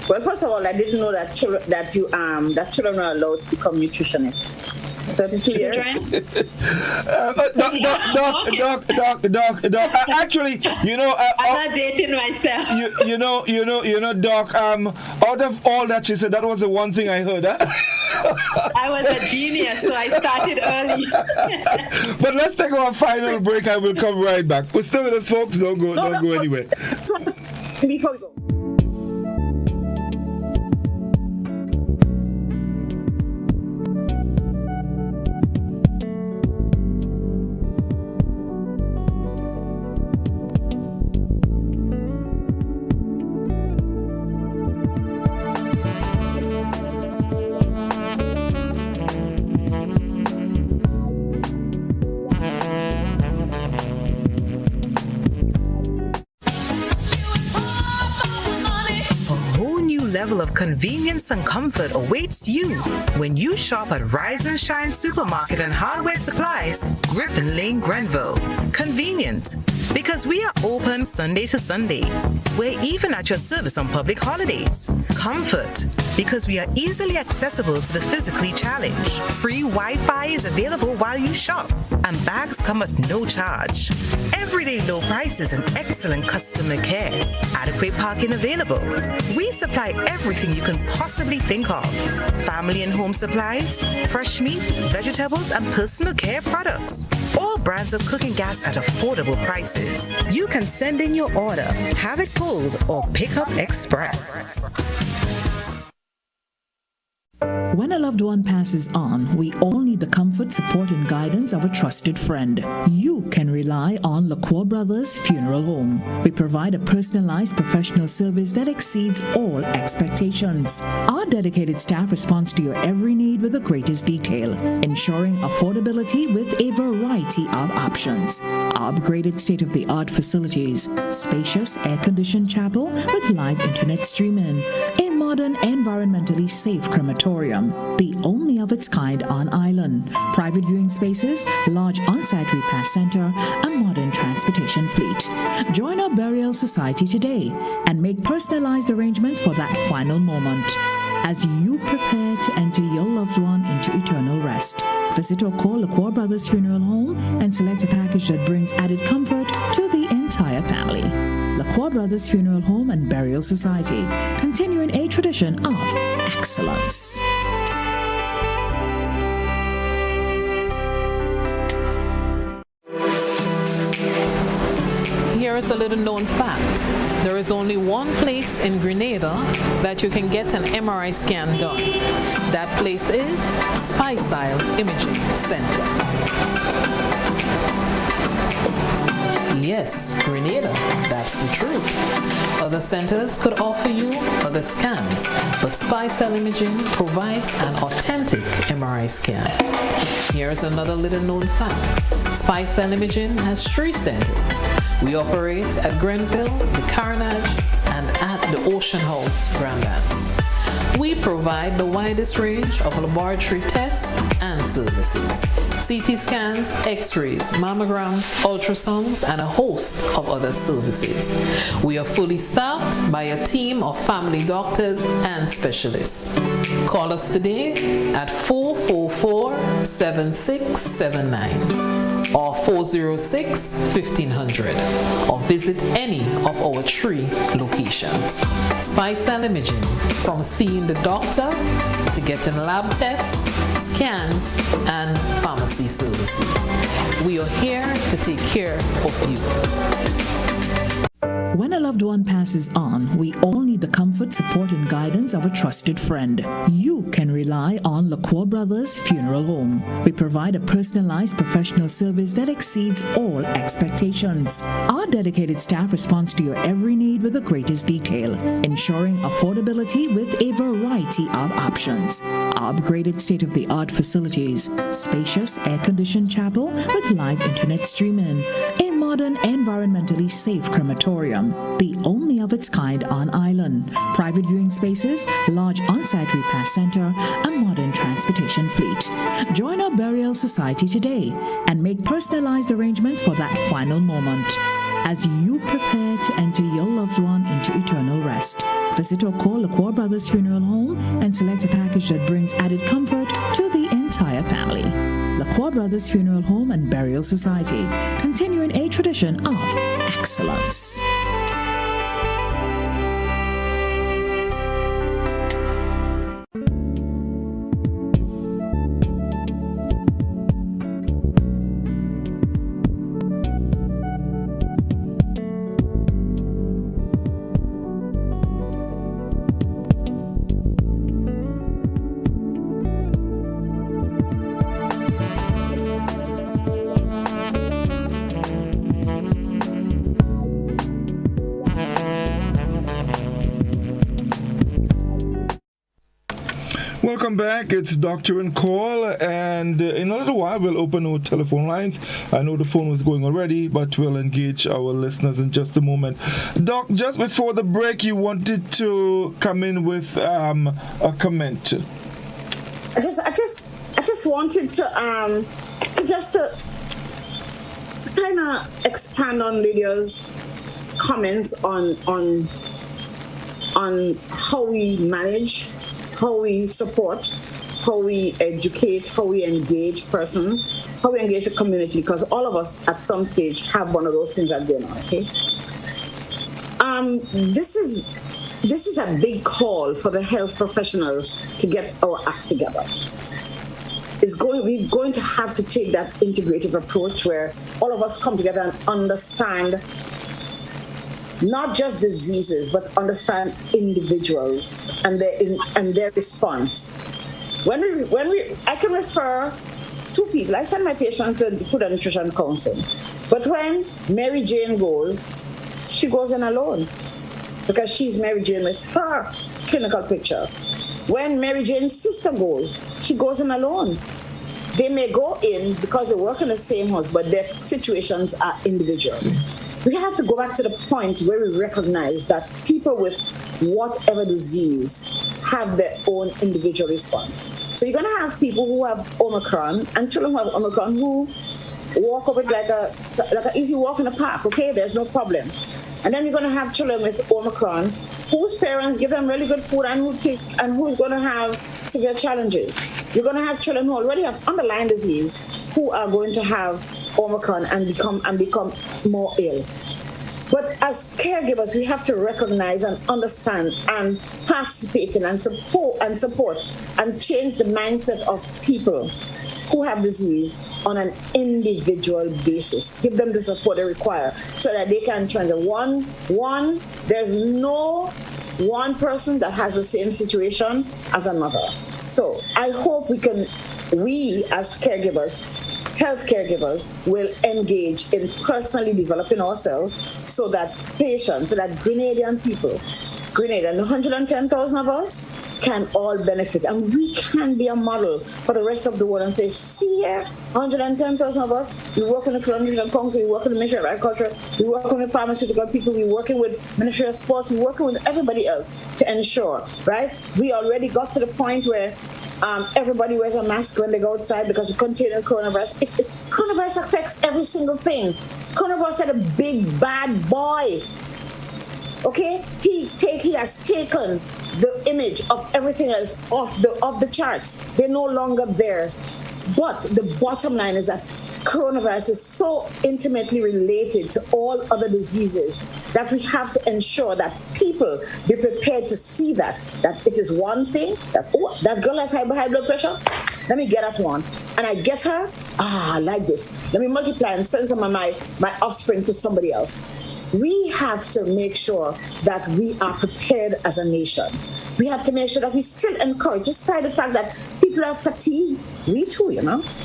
well, first of all, I didn't know that children are allowed to become nutritionists. 32 years. Doc. Actually, I'm not dating myself. Doc. Out of all that you said, that was the one thing I heard. I was a genius, so I started early. But let's take our final break. I will come right back. We're still with us, folks. Don't go anywhere. Before we go. Level of convenience and comfort awaits you when you shop at Rise and Shine Supermarket and Hardware Supplies, Griffin Lane, Grenville. Convenient, because we are open Sunday to Sunday. We're even at your service on public holidays. Comfort, because we are easily accessible to the physically challenged. Free Wi-Fi is available while you shop, and bags come at no charge. Everyday low prices and excellent customer care. Adequate parking available. We supply everything you can possibly think of. Family and home supplies, fresh meat, vegetables, and personal care products. All brands of cooking gas at affordable prices. You can send in your order, have it pulled, or pick up express. When a loved one passes on, we all need the comfort, support, and guidance of a trusted friend. You can rely on LaCour Brothers Funeral Home. We provide a personalized professional service that exceeds all expectations. Our dedicated staff responds to your every need with the greatest detail, ensuring affordability with a variety of options. Our upgraded state-of-the-art facilities, spacious air-conditioned chapel with live internet streaming, a modern, environmentally safe crematorium, the only of its kind on island, private viewing spaces, large on-site repast center, a modern transportation fleet. Join our burial society today and make personalized arrangements for that final moment. As you prepare to enter your loved one into eternal rest, visit or call LaCour Brothers Funeral Home and select a package that brings added comfort to the entire family. LaCour Brothers Funeral Home and Burial Society, continuing a tradition of excellence. Here is a little known fact. There is only one place in Grenada that you can get an MRI scan done. That place is Speyside Imaging Center. Yes, Grenada, that's the truth. Other centers could offer you other scans, but Speyside Imaging provides an authentic MRI scan. Here's another little known fact. Speyside Imaging has 3 centers. We operate at Grenville, the Carnage, and the Ocean House Grandlands. We provide the widest range of laboratory tests and services: CT scans, x-rays, mammograms, ultrasounds, and a host of other services. We are fully staffed by a team of family doctors and specialists. Call us today at 444-7679. or 406-1500, or visit any of our 3 locations. Spice Cell Imaging, from seeing the doctor to getting lab tests, scans, and pharmacy services. We are here to take care of you. When a loved one passes on, we all need the comfort, support, and guidance of a trusted friend. You can rely on LaCour Brothers Funeral Home. We provide a personalized professional service that exceeds all expectations. Our dedicated staff responds to your every need with the greatest detail, ensuring affordability with a variety of options. Our upgraded state-of-the-art facilities, spacious air-conditioned chapel with live internet streaming, a modern, environmentally safe crematorium, the only of its kind on island, private viewing spaces, large on-site repast center, a modern transportation fleet. Join our burial society today and make personalized arrangements for that final moment. As you prepare to enter your loved one into eternal rest, visit or call LaCour Brothers Funeral Home and select a package that brings added comfort to the entire family. LaCour Brothers Funeral Home and Burial Society, continuing a tradition of excellence. Welcome back. It's Doctor and Call, and in a little while we'll open our telephone lines. I know the phone was going already, but we'll engage our listeners in just a moment. Doc, just before the break, you wanted to come in with a comment. I just wanted to kind of expand on Lydia's comments on how we manage, how we support, how we educate, how we engage persons, how we engage the community, because all of us at some stage have one of those things that going on, okay? This is a big call for the health professionals to get our act together. We're going to have to take that integrative approach where all of us come together and understand not just diseases, but understand individuals and their response. When I can refer two people. I send my patients to food and nutrition counseling, but when Mary Jane goes, she goes in alone because she's Mary Jane with her clinical picture. When Mary Jane's sister goes, she goes in alone. They may go in because they work in the same house, but their situations are individual. We have to go back to the point where we recognize that people with whatever disease have their own individual response. So you're going to have people who have Omicron and children who have Omicron who walk over it like an easy walk in the park. Okay, there's no problem. And then you're going to have children with Omicron whose parents give them really good food and who's going to have severe challenges. You're going to have children who already have underlying disease who are going to have Omicron and become more ill. But as caregivers, we have to recognize and understand and participate in and support and change the mindset of people who have disease on an individual basis. Give them the support they require so that they can transition. There's no one person that has the same situation as another. So I hope we as caregivers, health caregivers, will engage in personally developing ourselves so that patients, so that Grenadian people, 110,000 of us, can all benefit, and we can be a model for the rest of the world and say, see here, 110,000 of us, we work in the Federation of Congress, we work in the Ministry of Agriculture, we work with the pharmaceutical people, we working with Ministry of Sports, we working with everybody else to ensure, right? We already got to the point where everybody wears a mask when they go outside because we continue coronavirus. Coronavirus affects every single thing. Coronavirus had a big bad boy. Okay, he has taken the image of everything else off the charts. They're no longer there. But the bottom line is that coronavirus is so intimately related to all other diseases that we have to ensure that people be prepared to see that it is one thing, that girl has high blood pressure, let me get at one. And I get her, I like this. Let me multiply and send some of my offspring to somebody else. We have to make sure that we are prepared as a nation. We have to make sure that we still encourage, despite the fact that people are fatigued. We too,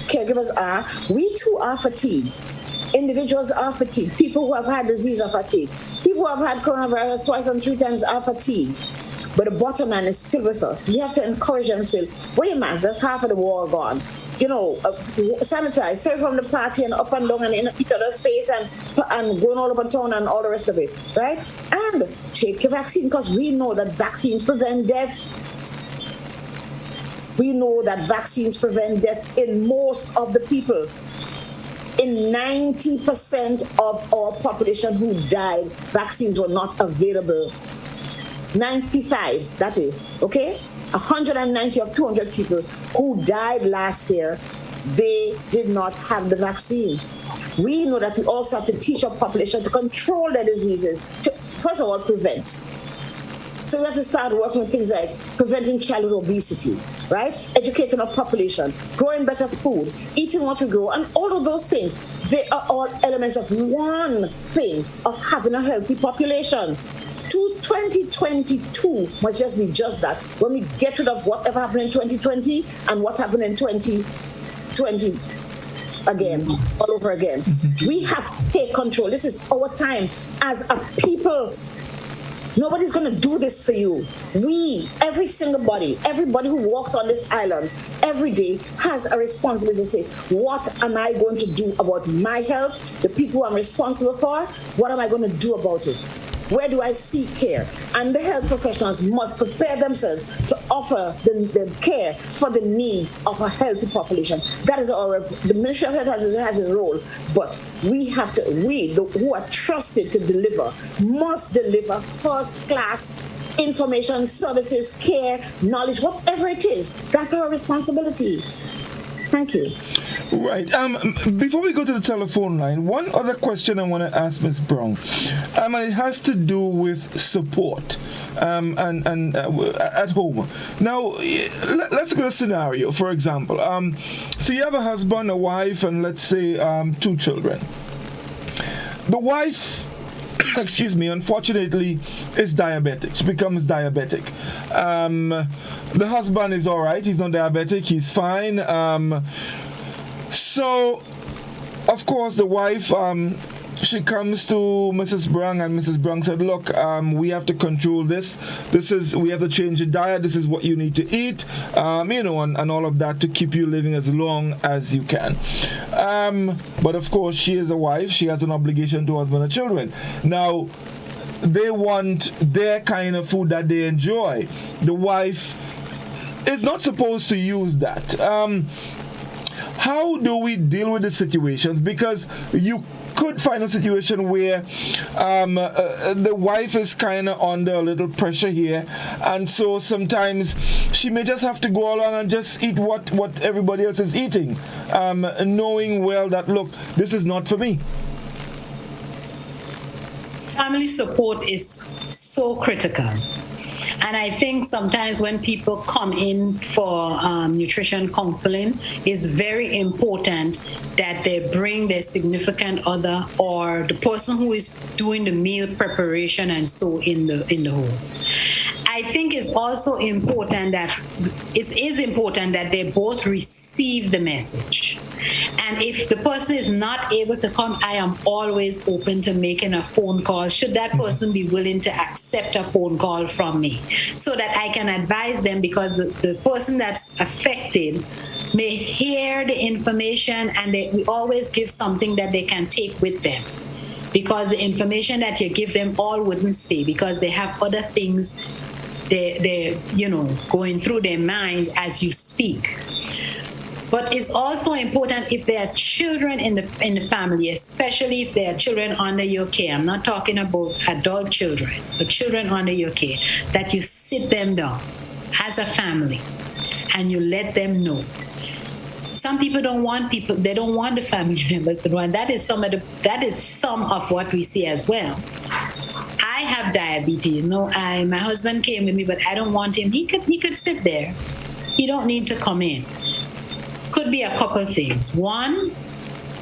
caregivers are. We too are fatigued. Individuals are fatigued. People who have had disease are fatigued. People who have had coronavirus twice and 3 times are fatigued. But the bottom line is still with us. We have to encourage them still. Wear your mask. That's half of the war gone. Sanitize, stay from the party and up and down and in each other's face and going all over town and all the rest of it, right? And take your vaccine, because we know that vaccines prevent death. We know that vaccines prevent death in most of the people. In 90% of our population who died, vaccines were not available. 95, that is, okay? 190 of 200 people who died last year, they did not have the vaccine. We know that we also have to teach our population to control their diseases, to, first of all, prevent. So we have to start working with things like preventing childhood obesity, right? Educating our population, growing better food, eating what we grow, and all of those things. They are all elements of one thing, of having a healthy population. 2022 must just be just that. When we get rid of whatever happened in 2020 and what happened in 2020 again, all over again. We have to take control. This is our time as a people. Nobody's going to do this for you. Every single body, everybody who walks on this island every day has a responsibility to say, what am I going to do about my health, the people I'm responsible for? What am I going to do about it? Where do I seek care? And the health professionals must prepare themselves to offer the care for the needs of a healthy population. That is the Ministry of Health has its role, but we who are trusted to deliver, must deliver first-class information, services, care, knowledge, whatever it is. That's our responsibility. Thank you. Right. Before we go to the telephone line, one other question I want to ask Ms. Browne, and it has to do with support and at home. Now, let's go to a scenario. For example, so you have a husband, a wife, and let's say 2 children. The wife, unfortunately, is diabetic. She becomes diabetic. The husband is all right. He's not diabetic. He's fine. So, of course, the wife, she comes to Mrs. Browne, and Mrs. Browne said, look, we have to control this. We have to change your diet. This is what you need to eat, and all of that to keep you living as long as you can. But, of course, she is a wife. She has an obligation to husband and children. Now, they want their kind of food that they enjoy. The wife is not supposed to use that. How do we deal with the situations? Because you could find a situation where the wife is kind of under a little pressure here, and so sometimes she may just have to go along and just eat what everybody else is eating, knowing well that, look, this is not for me. Family support is so critical. And I think sometimes when people come in for nutrition counseling, it's very important that they bring their significant other or the person who is doing the meal preparation and so in the home. I think it's also important that they both receive the message. And if the person is not able to come, I am always open to making a phone call should that person be willing to accept accept a phone call from me so that I can advise them, because the person that's affected may hear the information, and we always give something that they can take with them, because the information that you give them all wouldn't stay, because they have other things they're going through their minds as you speak. But it's also important if there are children in the family, especially if there are children under your care. I'm not talking about adult children, but children under your care, that you sit them down as a family and you let them know. Some people don't want they don't want the family members to know, and that is some of what we see as well. I have diabetes. My husband came with me, but I don't want him. He could sit there. He don't need to come in. Could be a couple things. One,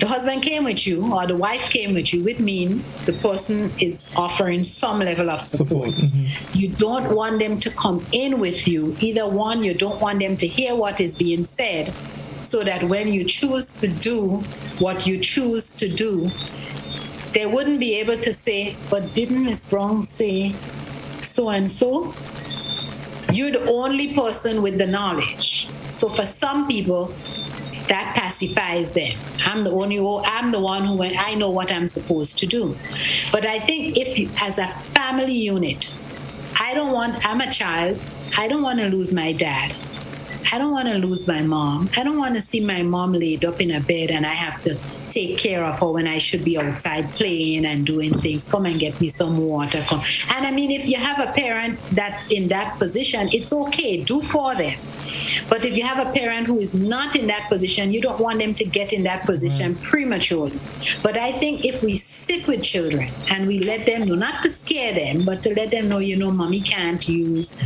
the husband came with you or the wife came with you, which means the person is offering some level of support. Mm-hmm. You don't want them to come in with you. Either one, you don't want them to hear what is being said, so that when you choose to do what you choose to do, they wouldn't be able to say, but didn't Miss Browne say so and so? You're the only person with the knowledge. So for some people, that pacifies them. I'm the one who went, I know what I'm supposed to do. But I think if you, as a family unit, I'm a child, I don't want to lose my dad. I don't want to lose my mom. I don't want to see my mom laid up in a bed and I have to take care of her when I should be outside playing and doing things. Come and get me some water. Come. And I mean, if you have a parent that's in that position, it's okay. Do for them. But if you have a parent who is not in that position, you don't want them to get in that position prematurely. But I think if we sit with children and we let them know, not to scare them, but to let them know, mommy can't use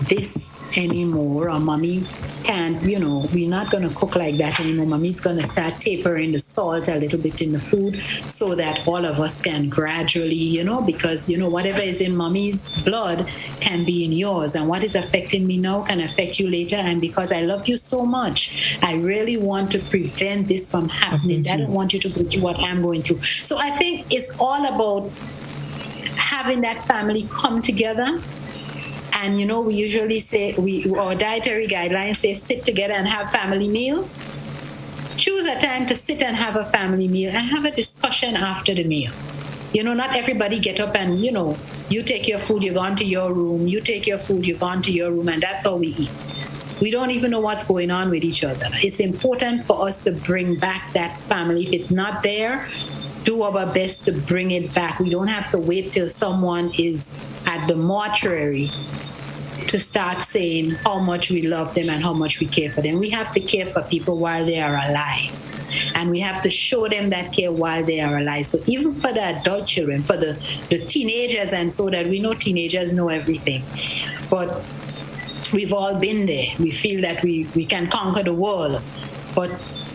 this anymore, or mommy can't, we're not going to cook like that anymore. Mommy's going to start tapering the salt a little bit in the food so that all of us can gradually, because, whatever is in mommy's blood can be in yours. And what is affecting me now can affect you later. And because I love you so much, I really want to prevent this from happening. I don't want you to go through what I'm going through. So I think it's all about having that family come together. And, we usually say, our dietary guidelines say sit together and have family meals. Choose a time to sit and have a family meal and have a discussion after the meal. Not everybody get up and, you take your food, you go into your room, you take your food, you go into your room, and that's how we eat. We don't even know what's going on with each other. It's important for us to bring back that family. If it's not there, do our best to bring it back. We don't have to wait till someone is at the mortuary to start saying how much we love them and how much we care for them. We have to care for people while they are alive. And we have to show them that care while they are alive. So even for the adult children, for the teenagers, and so that we know teenagers know everything. But we've all been there. We feel that we can conquer the world. But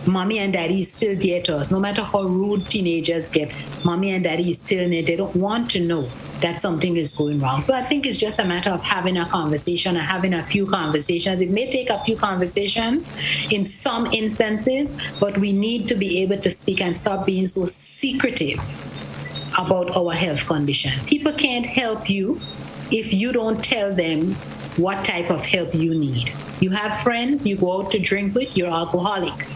mommy and daddy is still dear to us. No matter how rude teenagers get, mommy and daddy is still there. They don't want to know that something is going wrong. So I think it's just a matter of having a conversation and having a few conversations. It may take a few conversations in some instances, but we need to be able to speak and stop being so secretive about our health condition. People can't help you if you don't tell them what type of help you need. You have friends you go out to drink with, you're alcoholic.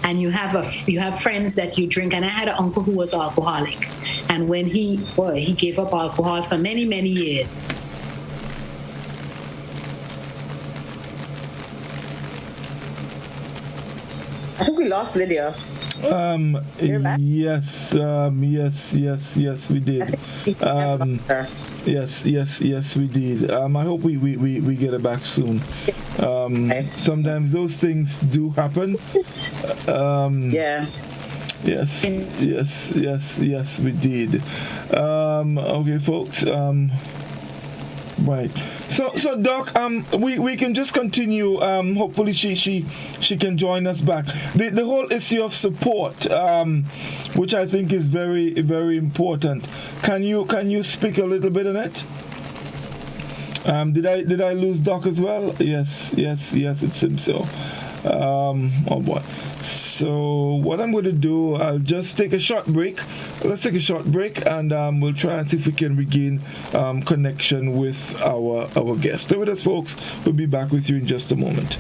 And you have friends that you drink. And I had an uncle who was alcoholic. And when he gave up alcohol for many, many years. I think we lost Lydia. Yes, we did. Yes, we did. I hope we get it back soon. Sometimes those things do happen. Yeah. Yes, we did. Okay, folks. Right. So Doc, we can just continue. Hopefully she can join us back. The whole issue of support, which I think is very, very important. Can you speak a little bit on it? Did I lose Doc as well? Yes, it seems so. Oh boy. So what I'm going to do, I'll just take a short break. Let's take a short break, and we'll try and see if we can regain connection with our guest. Stay with us, folks. We'll be back with you in just a moment.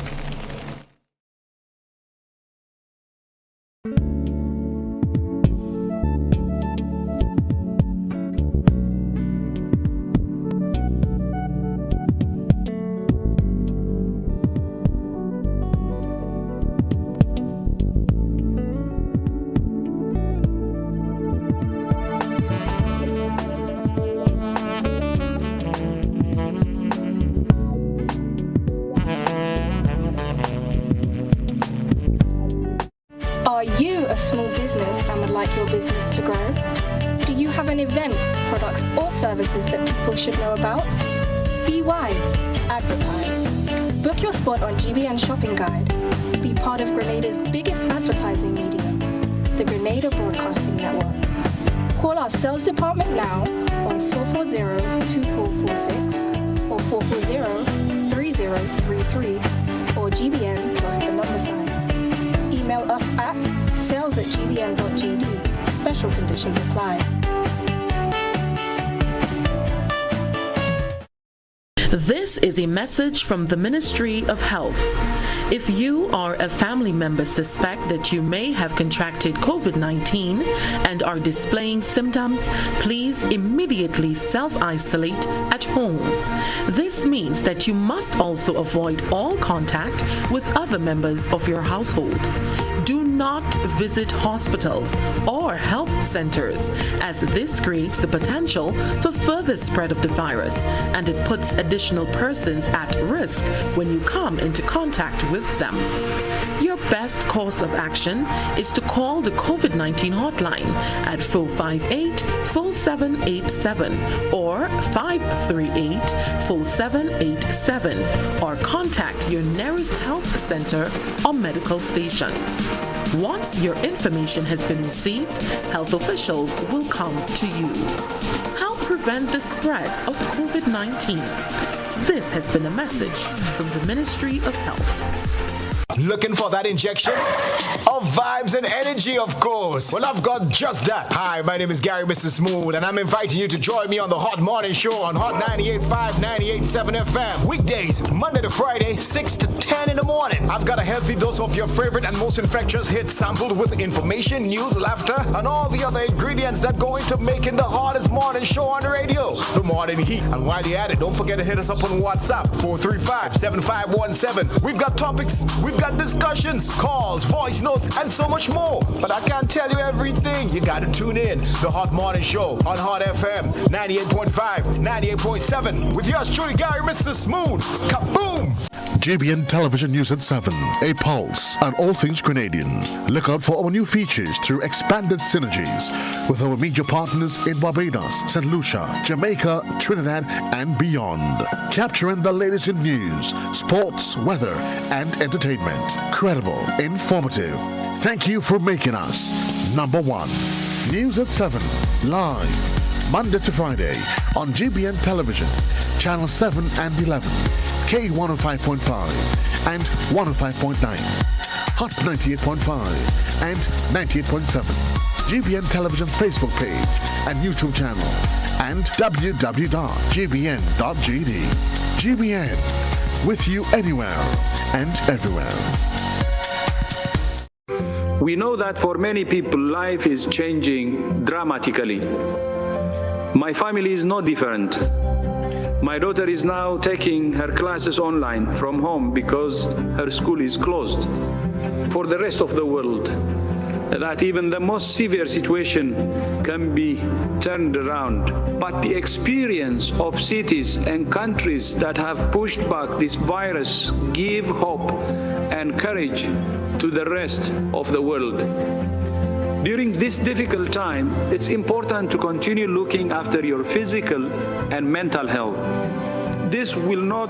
Are you a small business and would like your business to grow? Do you have an event, products, or services that people should know about? Be wise. Advertise. Book your spot on GBN Shopping Guide. Be part of Grenada's biggest advertising medium, the Grenada Broadcasting Network. Call our sales department now on 440-2446 or 440-3033 or GBN plus the number sign. Email us at sales@gbn.gd. Special conditions apply. This is a message from the Ministry of Health. If you or a family member suspect that you may have contracted COVID-19 and are displaying symptoms, please immediately self-isolate at home. This means that you must also avoid all contact with other members of your household. Do not visit hospitals or health centers, as this creates the potential for further spread of the virus, and it puts additional persons at risk when you come into contact with them. Your best course of action is to call the COVID-19 hotline at 458-4787 or 538-4787, or contact your nearest health center or medical station. Once your information has been received, health officials will come to you. Help prevent the spread of COVID-19. This has been a message from the Ministry of Health. Looking for that injection of vibes and energy, of course? Well, I've got just that. Hi, my name is Gary, Mr. Smooth, and I'm inviting you to join me on the Hot Morning Show on Hot 98.5, 98.7 FM. Weekdays, Monday to Friday, 6 to 10 in the morning. I've got a healthy dose of your favorite and most infectious hits sampled with information, news, laughter, and all the other ingredients that go into making the hottest morning show on the radio. The Morning Heat. And while you're at it, don't forget to hit us up on WhatsApp, 435-7517. We've got topics, we've got discussions, calls, voice notes, and so much more. But I can't tell you everything. You gotta tune in. The Hot Morning Show on Hot FM 98.5, 98.7 with yours truly, Gary, Mr. Smooth. Kaboom! GBN Television News at 7, a pulse on all things Grenadian. Look out for our new features through expanded synergies with our media partners in Barbados, St. Lucia, Jamaica, Trinidad, and beyond. Capturing the latest in news, sports, weather, and entertainment. Credible, informative. Thank you for making us number one. News at 7, live, Monday to Friday on GBN Television, Channel 7 and 11. K105.5 and 105.9, Hot 98.5 and 98.7, GBN Television Facebook page and YouTube channel, and www.gbn.gd. GBN, with you anywhere and everywhere. We know that for many people, life is changing dramatically. My family is no different. My daughter is now taking her classes online from home because her school is closed. For the rest of the world, that even the most severe situation can be turned around. But the experience of cities and countries that have pushed back this virus give hope and courage to the rest of the world. During this difficult time, it's important to continue looking after your physical and mental health. This will not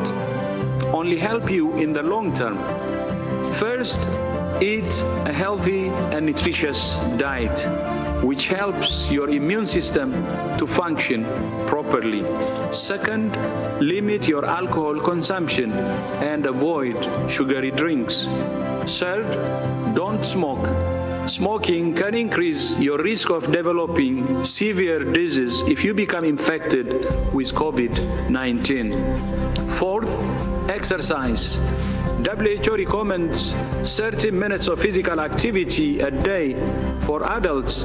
only help you in the long term, First, eat a healthy and nutritious diet, which helps your immune system to function properly. Second, limit your alcohol consumption and avoid sugary drinks. Third, don't smoke. Smoking can increase your risk of developing severe disease if you become infected with COVID-19. Fourth, exercise. WHO recommends 30 minutes of physical activity a day for adults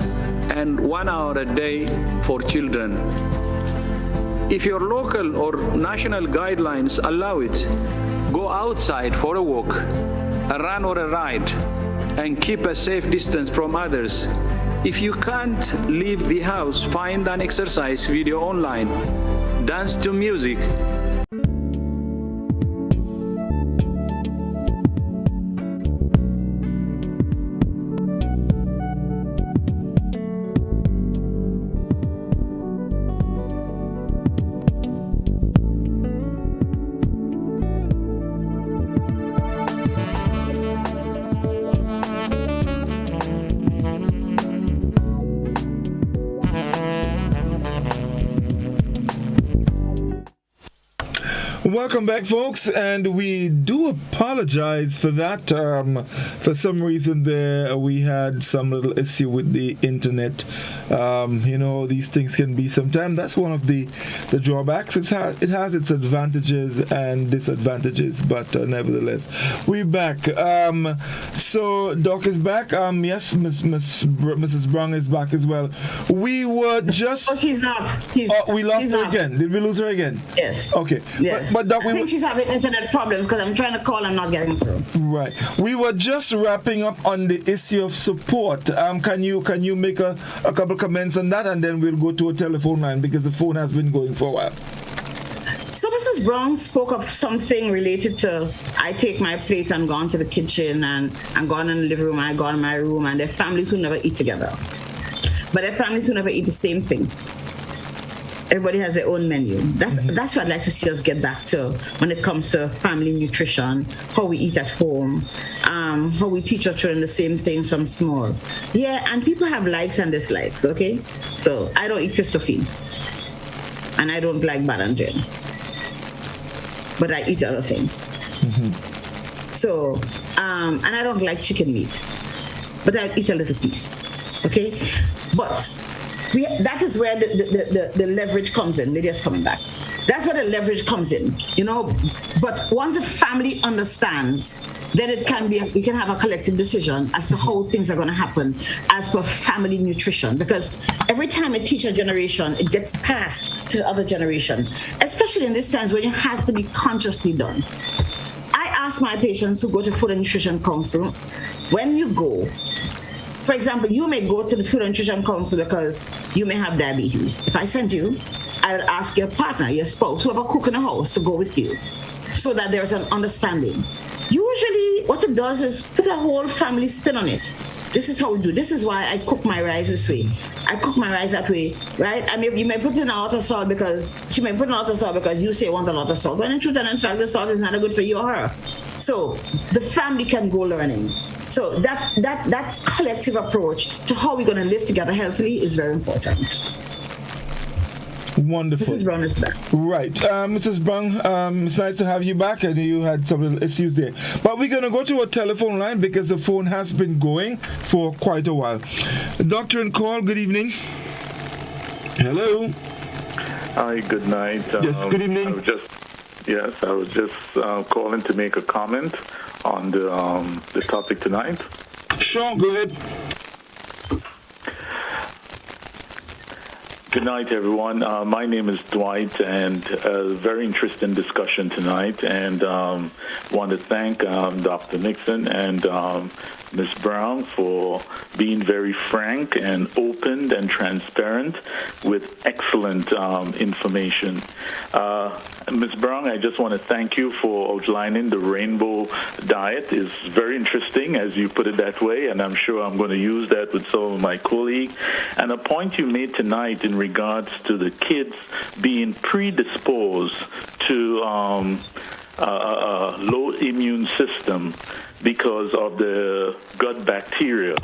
and 1 hour a day for children. If your local or national guidelines allow it, go outside for a walk, a run or a ride, and keep a safe distance from others. If you can't leave the house, find an exercise video online. Dance to music. Welcome back, folks, and we do apologize for that. For some reason there we had some little issue with the internet. These things can be sometimes. That's one of the drawbacks. It has its advantages and disadvantages, but nevertheless, we're back. So Doc is back. Yes, Mrs. Browne is back as well. We were just... Oh, she's not. We lost her again. Did we lose her again? Yes. Okay. Yes. But Doc, I think she's having internet problems because I'm trying to call and not getting through. Right. We were just wrapping up on the issue of support. Can you make a couple comments on that, and then we'll go to a telephone line because the phone has been going for a while. So Mrs. Browne spoke of something related to I take my plates and gone to the kitchen and gone in the living room, I go in my room, and their families who never eat together. But their families who never eat the same thing. Everybody has their own menu. That's what I'd like to see us get back to when it comes to family nutrition, how we eat at home, how we teach our children the same things from small. Yeah, and people have likes and dislikes, okay? So I don't eat Christophine, and I don't like Balanjin, but I eat other things. So, and I don't like chicken meat, but I eat a little piece, okay? But that is where the leverage comes in. Lydia's coming back. That's where the leverage comes in, But once a family understands, then we can have a collective decision as to how things are going to happen as per family nutrition. Because every time I teach a generation, it gets passed to the other generation, especially in this times when it has to be consciously done. I ask my patients who go to food and nutrition council, when you go, for example, you may go to the Food and Nutrition Council because you may have diabetes. If I send you, I would ask your partner, your spouse, whoever cook in the house to go with you so that there's an understanding. Usually what it does is put a whole family spin on it. This is how we do. This is why I cook my rice this way. I cook my rice that way, right? I mean, you may put in a lot of salt because she may put in a lot of salt because you say you want a lot of salt. When in truth and in fact, the salt is not good for you or her. So the family can go learning. So that collective approach to how we're going to live together healthily is very important. Wonderful. Mrs. Browne is back. Right. Mrs. Browne, it's nice to have you back, and you had some little issues there. But we're going to go to a telephone line because the phone has been going for quite a while. Doctor and call, good evening. Hello. Hi, good night. Yes, good evening. I was just calling to make a comment on the topic tonight. Sure, go ahead. Good night, everyone. My name is Dwight, and a very interesting discussion tonight. And want to thank Dr. Nixon and Ms. Browne for being very frank and open and transparent with excellent information. Ms. Browne, I just want to thank you for outlining the rainbow diet. It's very interesting, as you put it that way, and I'm sure I'm going to use that with some of my colleagues. And a point you made tonight in regards to the kids being predisposed to low immune system because of the gut bacteria.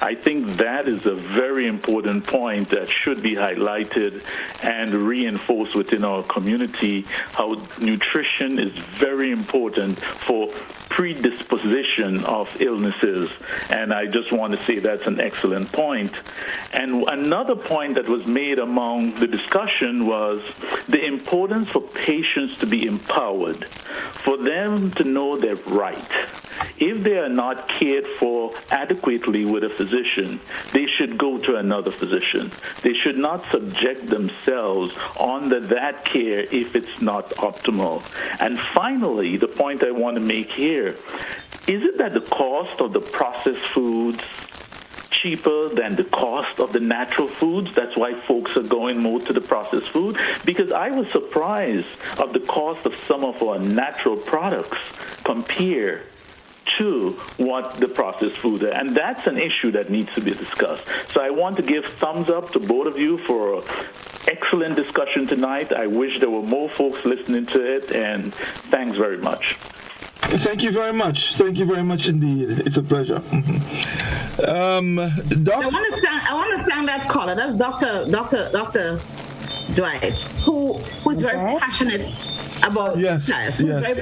I think that is a very important point that should be highlighted and reinforced within our community, how nutrition is very important for predisposition of illnesses. And I just want to say that's an excellent point. And another point that was made among the discussion was the importance for patients to be empowered, for them to know their right. If they are not cared for adequately with a physician, they should go to another physician. They should not subject themselves under that care if it's not optimal. And finally, the point I want to make here, is it that the cost of the processed foods cheaper than the cost of the natural foods? That's why folks are going more to the processed food. Because I was surprised of the cost of some of our natural products compared to what the processed food are. And that's an issue that needs to be discussed. So I want to give thumbs up to both of you for an excellent discussion tonight. I wish there were more folks listening to it, and thanks very much. Thank you very much. Thank you very much indeed. It's a pleasure. I want to thank that caller. That's Dr. Dwight, who's very passionate about very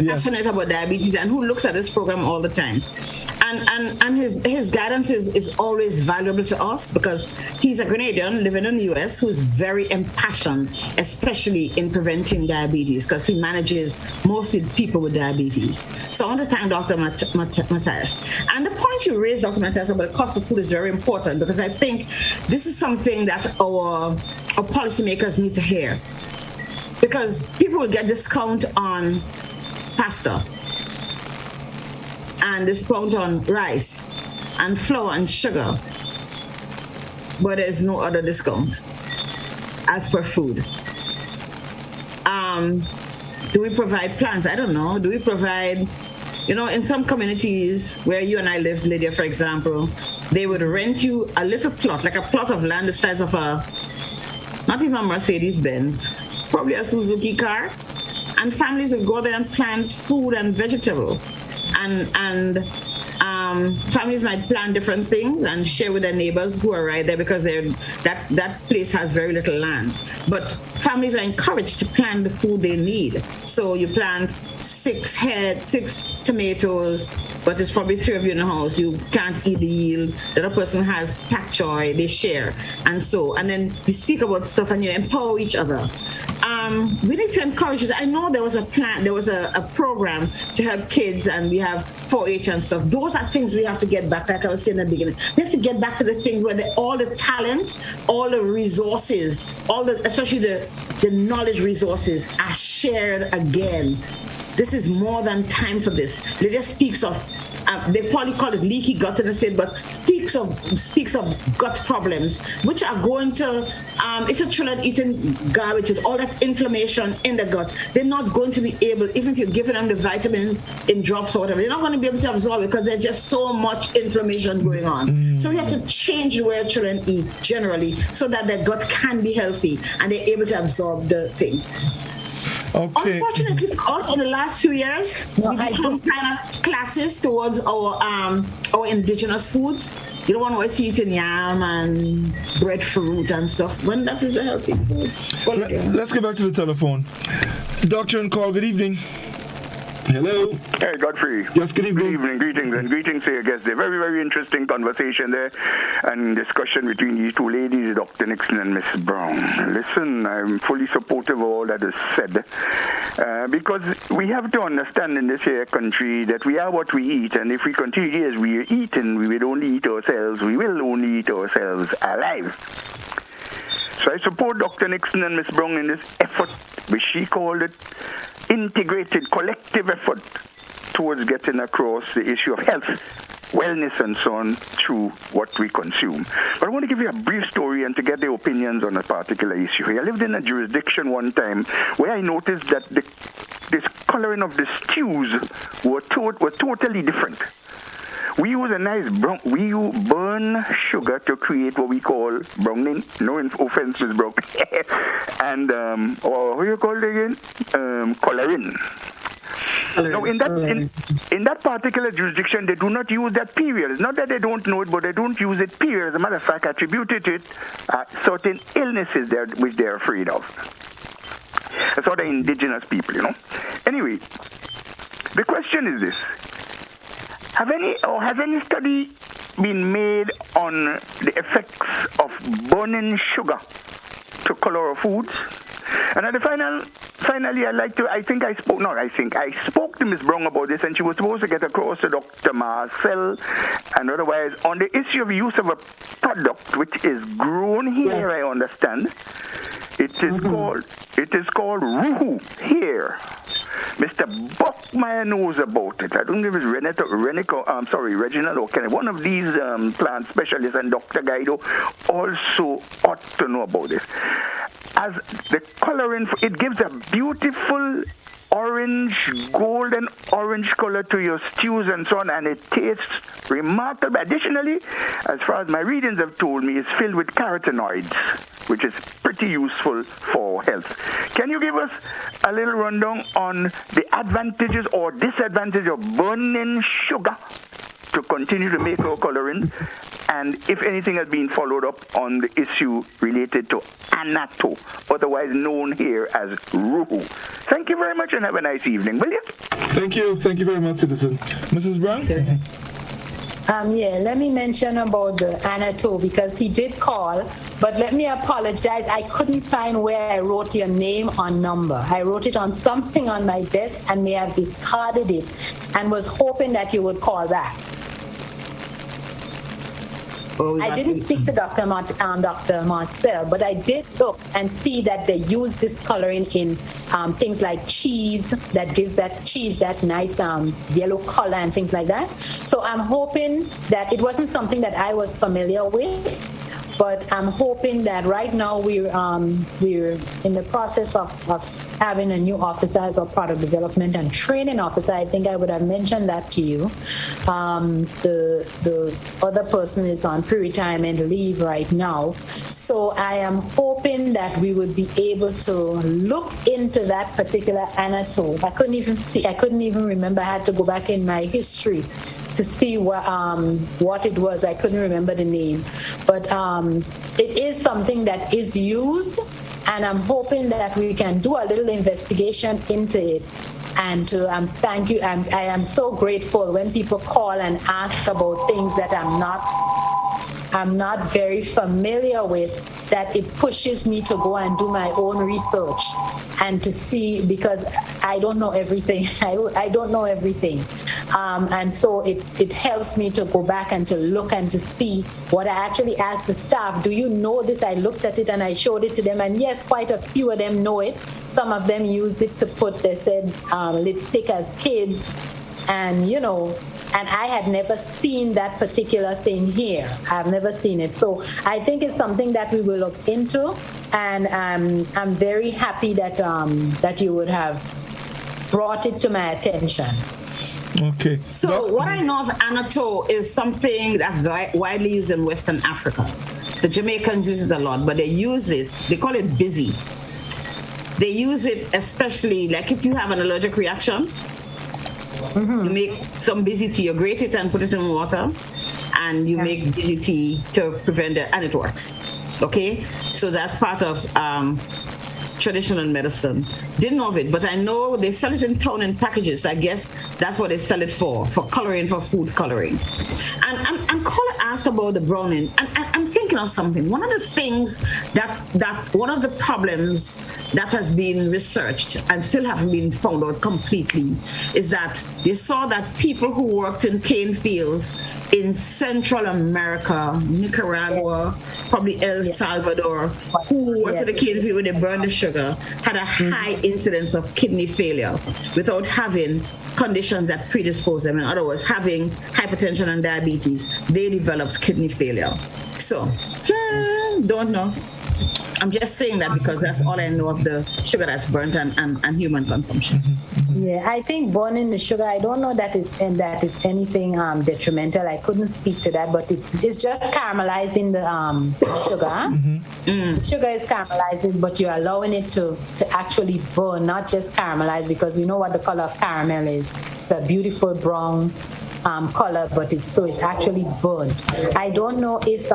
passionate about diabetes and who looks at this program all the time. And his guidance is always valuable to us because he's a Grenadian living in the US who's very impassioned, especially in preventing diabetes, because he manages mostly people with diabetes. So I want to thank Dr. Matthias. And the point you raised, Dr. Matthias, about the cost of food is very important because I think this is something that our policymakers need to hear. Because people will get discount on pasta and discount on rice and flour and sugar, but there's no other discount as per food. Do we provide plants? I don't know. Do we provide, in some communities where you and I live, Lydia, for example, they would rent you a little plot, like a plot of land the size of not even a Mercedes-Benz, probably a Suzuki car, and families would go there and plant food and vegetable, and families might plant different things and share with their neighbors who are right there because that place has very little land. But families are encouraged to plant the food they need. So you plant 6 tomatoes, but it's probably 3 of you in the house. You can't eat the yield. The other person has pak choy, they share. And then you speak about stuff and you empower each other. We need to encourage this. I know there was a plan, there was a program to help kids, and we have 4-H and stuff. Those are things we have to get back, like I was saying in the beginning. We have to get back to the thing where all the talent, all the resources, especially the knowledge resources are shared again. This is more than time for this. Lydia speaks of, they probably call it leaky gut in the state, but speaks of gut problems, which are going to, if your children eating garbage with all that inflammation in the gut, they're not going to be able, even if you're giving them the vitamins in drops or whatever, they're not going to be able to absorb it because there's just so much inflammation going on. So we have to change the way children eat generally so that their gut can be healthy and they're able to absorb the things. Okay. Unfortunately for us, in the last few years, we become kind of classes towards our indigenous foods. You don't want to always eat yam and breadfruit and stuff when that is a healthy food. Let's get back to the telephone. Doctor and call, good evening. Hello. Hey, Godfrey. Yes, good evening. Good evening. Greetings and greetings to your guests. A very, very interesting conversation there and discussion between these two ladies, Dr. Nixon and Miss Browne. Listen, I'm fully supportive of all that is said because we have to understand in this here country that we are what we eat, and if we continue as we are eating, we will only eat ourselves. We will only eat ourselves alive. So I support Dr. Nixon and Miss Browne in this effort, which she called it, integrated collective effort towards getting across the issue of health, wellness, and so on through what we consume. But I want to give you a brief story and to get their opinions on a particular issue. I lived in a jurisdiction one time where I noticed that this coloring of the stews were totally different. We use a nice we burn sugar to create what we call browning. No offense, Miss Browne. And or what you call it again? Coloring. Now, in that particular jurisdiction, they do not use that period. It's not that they don't know it, but they don't use it, period. As a matter of fact, attributed it certain illnesses which they're afraid of. Sort of indigenous people, you know. Anyway, the question is this. Has any study been made on the effects of burning sugar to color our foods? And at the finally, I spoke to Ms. Browne about this, and she was supposed to get across to Dr. Marcel and otherwise on the issue of use of a product which is grown here, I understand. It is called Ruhu here. Mr. Buckmeyer knows about it. I don't know if it's Reginald or Kenneth. One of these plant specialists and Dr. Guido also ought to know about this. As the coloring, it gives a beautiful golden orange color to your stews and so on, and it tastes remarkable. Additionally, as far as my readings have told me, it's filled with carotenoids, which is pretty useful for health. Can you give us a little rundown on the advantages or disadvantages of burning sugar to continue to make our coloring, and if anything has been followed up on the issue related to annatto, otherwise known here as ruhu? Thank you very much and have a nice evening, will you? Thank you very much, citizen. Mrs. Browne? Let me mention about the annatto because he did call, but let me apologize. I couldn't find where I wrote your name or number. I wrote it on something on my desk and may have discarded it and was hoping that you would call back. I didn't speak to Dr. Marcel, but I did look and see that they use this coloring in things like cheese that gives that cheese that nice yellow color and things like that. So I'm hoping that it wasn't something that I was familiar with, but I'm hoping that right now we're in the process of having a new officer as a product development and training officer. I think I would have mentioned that to you. The other person is on pre-retirement leave right now. So I am hoping that we would be able to look into that particular annatto. I couldn't even remember. I had to go back in my history to see what it was. I couldn't remember the name. But it is something that is used, and I'm hoping that we can do a little investigation into it. And thank you. I am so grateful when people call and ask about things that I'm not very familiar with, that it pushes me to go and do my own research and to see, because I don't know everything. I don't know everything. And so it helps me to go back and to look and to see what I actually asked the staff. Do you know this? I looked at it and I showed it to them. And yes, quite a few of them know it. Some of them used it to they said lipstick as kids. And, and I had never seen that particular thing here. I've never seen it. So I think it's something that we will look into. And I'm very happy that you would have brought it to my attention. Okay. So what I know of annatto is something that's widely used in Western Africa. The Jamaicans use it a lot, but they call it busy. They use it especially like if you have an allergic reaction. You make some busy tea, you grate it and put it in water, and you make busy tea to prevent it, and it works. Okay? So that's part of traditional medicine. Didn't know of it, but I know they sell it in town in packages. I guess that's what they sell it for coloring, for food coloring. And caller asked about the browning, and I'm thinking of something. One of the things one of the problems that has been researched and still haven't been found out completely is that they saw that people who worked in cane fields in Central America, Nicaragua, probably El Salvador, who worked at the cane field when they burned the sugar, had a high incidence of kidney failure without having conditions that predispose them. In other words, having hypertension and diabetes, they developed kidney failure. So, don't know. I'm just saying that because that's all I know of the sugar that's burnt and human consumption. Yeah, I think burning the sugar, I don't know that it's anything detrimental. I couldn't speak to that, but it's just caramelizing the sugar. Sugar is caramelizing, but you're allowing it to actually burn, not just caramelize, because we know what the color of caramel is. It's a beautiful brown color, but it's actually burnt. I don't know if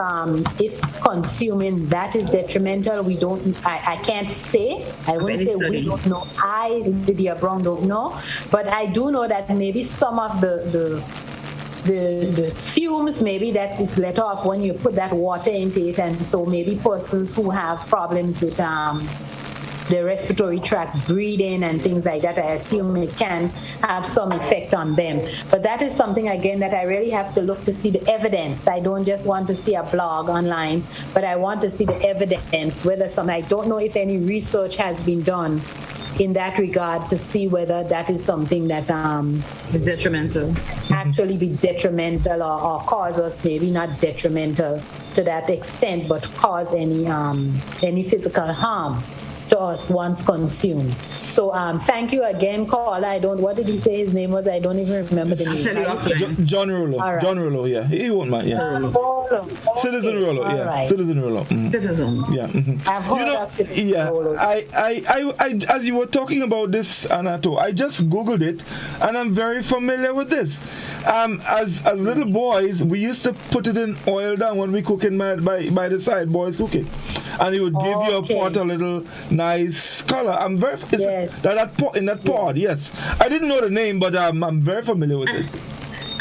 consuming that is detrimental. We don't. I can't say. I wouldn't say we don't know. I, Lydia Browne, don't know, but I do know that maybe some of the fumes maybe that is let off when you put that water into it, and so maybe persons who have problems with the respiratory tract, breathing and things like that, I assume it can have some effect on them. But that is something, again, that I really have to look to see the evidence. I don't just want to see a blog online, but I want to see the evidence, I don't know if any research has been done in that regard to see whether that is something that is detrimental, actually be detrimental or cause us, maybe not detrimental to that extent, but cause any physical harm to us once consumed. So thank you again, caller. What did he say his name was? I don't even remember the name. John Rollo. Right. John Rollo, yeah. He won't mind, yeah. Rollo. Citizen Rollo, yeah. Right. Citizen Rollo. Citizen. Yeah. I've heard of Citizen Rollo. I, as you were talking about this, Anato, I just Googled it, and I'm very familiar with this. As little boys, we used to put it in oil down when we cooking by the side, boys cooking. And he would give you a pot, a little nice color. I'm very in that pot. Yes, I didn't know the name, but I'm very familiar with it.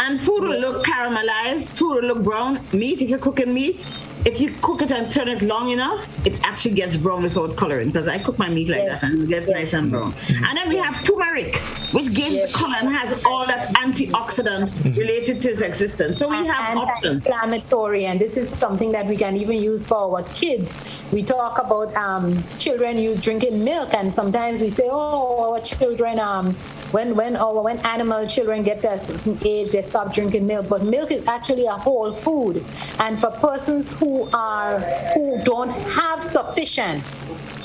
And food will look caramelized. Food will look brown. Meat, if you're cooking meat, if you cook it and turn it long enough, it actually gets brown without coloring. Because I cook my meat like that and it gets nice and brown. And then we have turmeric, which gives the color and has all that antioxidant related to its existence. So we have options. Anti-inflammatory, and this is something that we can even use for our kids. We talk about children drinking milk, and sometimes we say, our children, when animal children get to a certain age, they stop drinking milk. But milk is actually a whole food, and for persons who don't have sufficient,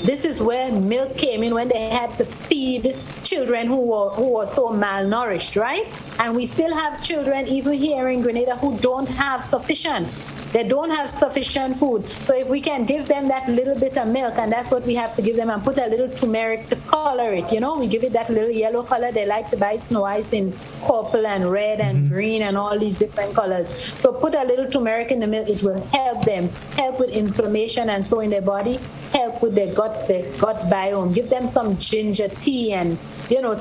this is where milk came in, when they had to feed children who were so malnourished, right? And we still have children even here in Grenada who don't have sufficient. They don't have sufficient food. So if we can give them that little bit of milk, and that's what we have to give them, and put a little turmeric to color it, we give it that little yellow color. They like to buy snow ice in purple and red and green and all these different colors. So put a little turmeric in the milk. It will help them, help with inflammation and so in their body, help with their gut biome. Give them some ginger tea and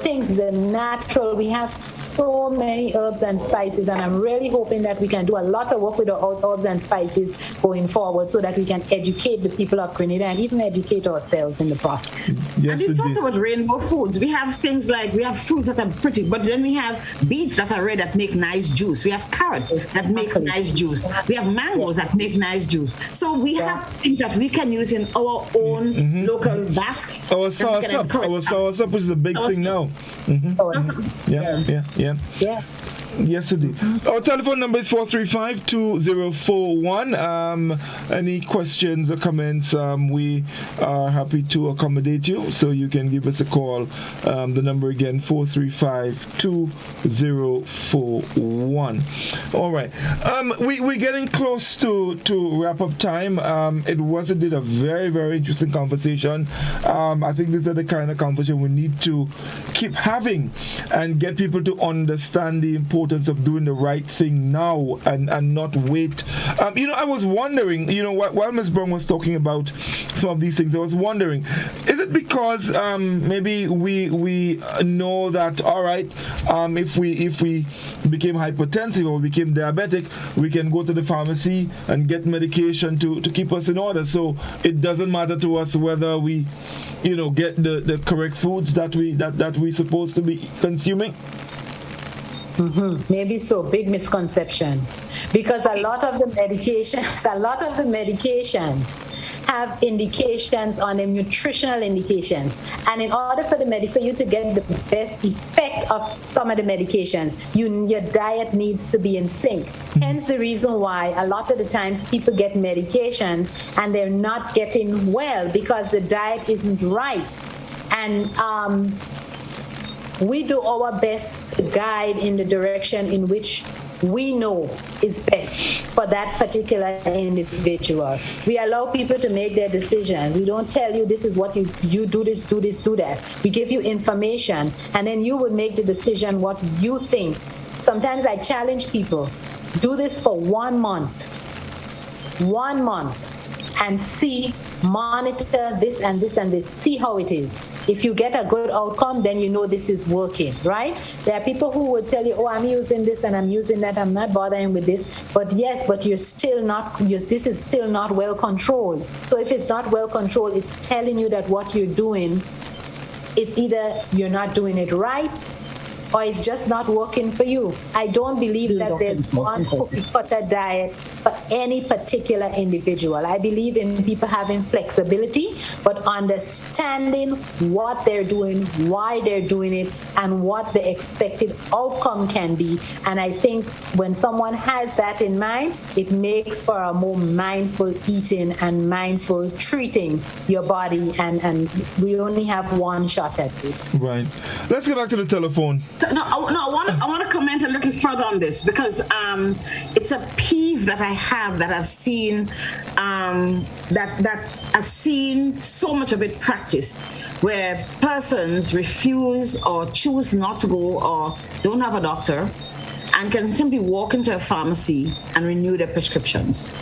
things, the natural. We have so many herbs and spices, and I'm really hoping that we can do a lot of work with our herbs and spices going forward, so that we can educate the people of Grenada and even educate ourselves in the process. Yes, and you talked about rainbow foods. We have things like, we have fruits that are pretty, but then we have beets that are red that make nice juice. We have carrots that makes nice juice. We have mangoes that make nice juice. So we have things that we can use in our own local basket. Our soursop is a big thing now. Yeah. Yes, indeed. Our telephone number is 435-2041. Any questions or comments, we are happy to accommodate you, so you can give us a call. The number again, 435-2041. All right. We're getting close to wrap up time. It was indeed a very, very interesting conversation. I think these are the kind of conversation we need to keep having and get people to understand the importance of doing the right thing now and not wait. I was wondering, while Ms. Browne was talking about some of these things, I was wondering, is it because maybe we know that, all right, if we became hypertensive or became diabetic, we can go to the pharmacy and get medication to keep us in order, so it doesn't matter to us whether we get the correct foods that we supposed to be consuming? Maybe so. Big misconception, because a lot of the medication have indications on a nutritional indication, and in order for you to get the best effect effect of some of the medications. Your diet needs to be in sync. Hence the reason why a lot of the times people get medications and they're not getting well because the diet isn't right. And we do our best to guide in the direction in which we know is best for that particular individual. We allow people to make their decisions. We don't tell you this is what you do this, do this, do that. We give you information, and then you would make the decision what you think. Sometimes I challenge people, do this for 1 month, and see, monitor this and this and this, see how it is. If you get a good outcome, then you know this is working, right? There are people who would tell you, oh, I'm using this and I'm using that, I'm not bothering with this. But yes, but you're still not, this is still not well controlled. So if it's not well controlled, it's telling you that what you're doing, it's either you're not doing it right or it's just not working for you. I don't believe that there's one cookie-cutter diet for any particular individual. I believe in people having flexibility, but understanding what they're doing, why they're doing it, and what the expected outcome can be. And I think when someone has that in mind, it makes for a more mindful eating and mindful treating your body. And we only have one shot at this. Right. Let's get back to the telephone. I want to comment a little further on this because it's a peeve that I have that I've seen that I've seen so much of it practiced, where persons refuse or choose not to go or don't have a doctor and can simply walk into a pharmacy and renew their prescriptions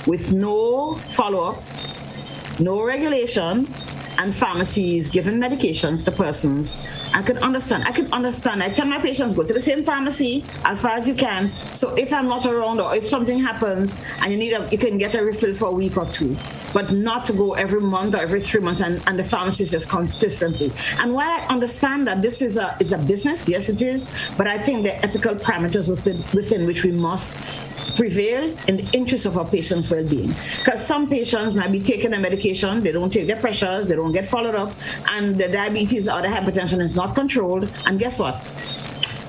with no follow-up, no regulation, and pharmacies giving medications to persons. I can understand. I tell my patients, go to the same pharmacy as far as you can. So if I'm not around or if something happens and you can get a refill for a week or two, but not to go every month or every 3 months and the pharmacist just consistently. And while I understand that this is it's a business, yes it is, but I think the ethical parameters within which we must prevail in the interest of our patients' well-being. Because some patients might be taking a medication, they don't take their pressures, they don't get followed up, and the diabetes or the hypertension is not controlled, and guess what?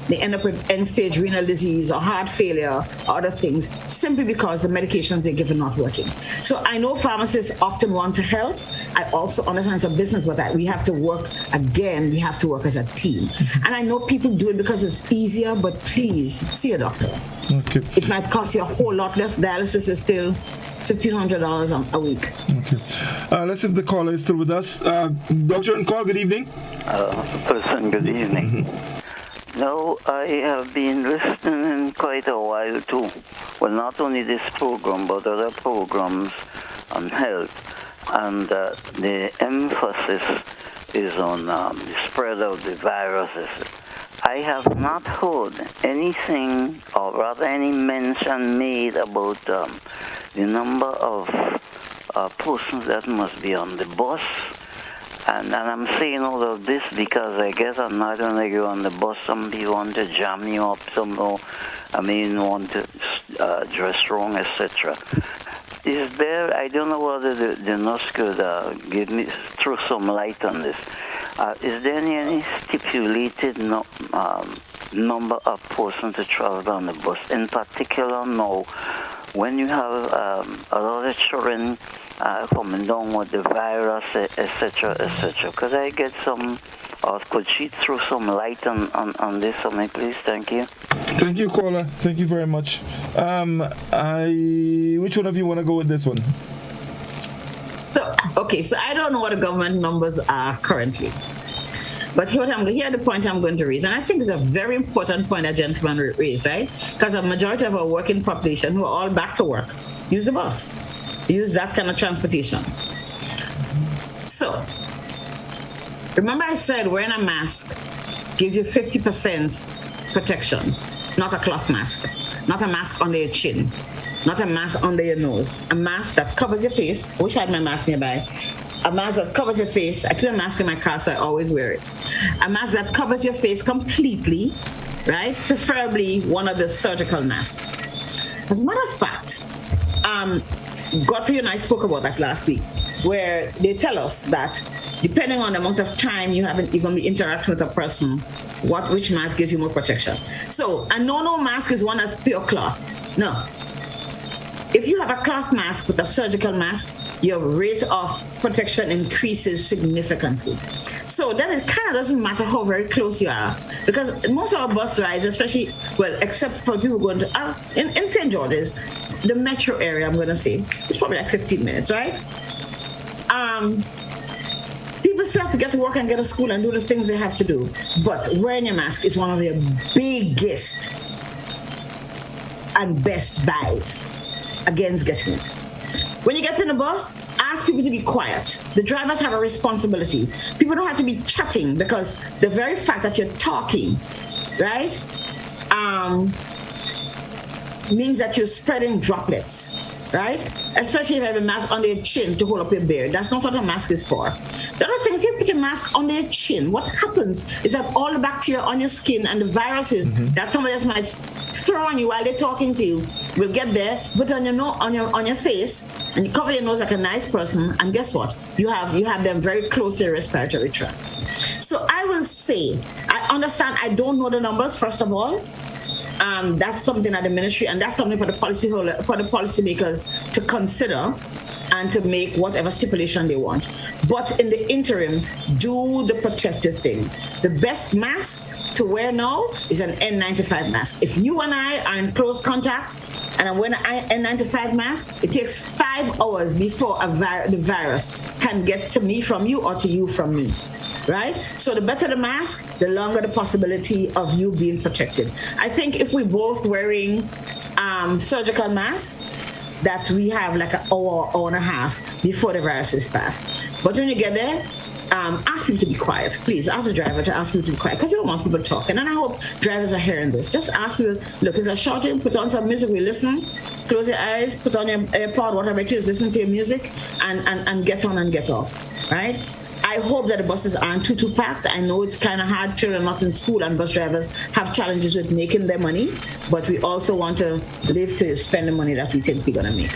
They end up with end-stage renal disease or heart failure or other things simply because the medications they're given not working. So I know pharmacists often want to help. I also understand it's a business, but we have to work as a team. And I know people do it because it's easier, but please see a doctor. Okay. It might cost you a whole lot less. Dialysis is still $1,500 a week. Okay. Let's see if the caller is still with us. Dr. on call, good evening. Good evening. No, I have been listening quite a while too. Well, not only this program, but other programs on health. And the emphasis is on the spread of the viruses. I have not heard anything, or rather any mention made about the number of persons that must be on the bus. And I'm saying all of this because I guess I'm not going to go on the bus. Some people want to jam you up, some want to dress wrong, etc. Is there, I don't know whether the nurse could throw some light on this. Is there any stipulated number of persons to travel on the bus? In particular now, when you have a lot of children coming down with the virus, etc., because I get some, or could she throw some light on this for me, please? Thank you. Thank you, caller. Thank you very much. Which one of you want to go with this one? So I don't know what the government numbers are currently. But here are the point I'm going to raise. And I think it's a very important point that gentleman raised, right? Because a majority of our working population who are all back to work use the bus, use that kind of transportation. So, remember I said wearing a mask gives you 50% protection, not a cloth mask, not a mask under your chin, not a mask under your nose, a mask that covers your face. I wish I had my mask nearby. A mask that covers your face. I keep a mask in my car, so I always wear it. A mask that covers your face completely, right? Preferably one of the surgical masks. As a matter of fact, Godfrey and I spoke about that last week. where they tell us that depending on the amount of time you're going to be interacting with a person, which mask gives you more protection. So a no mask is one that's pure cloth. No. If you have a cloth mask with a surgical mask, your rate of protection increases significantly. So then it kind of doesn't matter how very close you are, because most of our bus rides, especially, well, except for people going to, in St. George's, the metro area, I'm going to say, it's probably like 15 minutes, right? People still have to get to work and get to school and do the things they have to do. But wearing your mask is one of your biggest and best buys against getting it. When you get in the bus, ask people to be quiet. The drivers have a responsibility. People don't have to be chatting, because the very fact that you're talking, right, means that you're spreading droplets, right? Especially if you have a mask under your chin to hold up your beard. That's not what a mask is for. The other thing is, you put a mask under your chin, what happens is that all the bacteria on your skin and the viruses that somebody else might throw on you while they're talking to you will get there, put on your face, and you cover your nose like a nice person, and guess what? You have them very close to your respiratory tract. So I will say, I understand, I don't know the numbers, first of all. That's something at the ministry, and that's something for the policymakers to consider and to make whatever stipulation they want. But in the interim, do the protective thing. The best mask to wear now is an N95 mask. If you and I are in close contact and I'm wearing an N95 mask, it takes 5 hours before the virus can get to me from you or to you from me. Right? So the better the mask, the longer the possibility of you being protected. I think if we're both wearing surgical masks, that we have like an hour and a half before the virus is passed. But when you get there, ask people to be quiet. Please ask the driver to ask people to be quiet, because you don't want people talking. And I hope drivers are hearing this. Just ask people, look, is there shouting? Put on some music, we listen. Close your eyes, put on your AirPod, whatever it is, listen to your music, and get on and get off, right? I hope that the buses aren't too packed. I know it's kind of hard, children not in school, and bus drivers have challenges with making their money, but we also want to live to spend the money that we think we're going to make.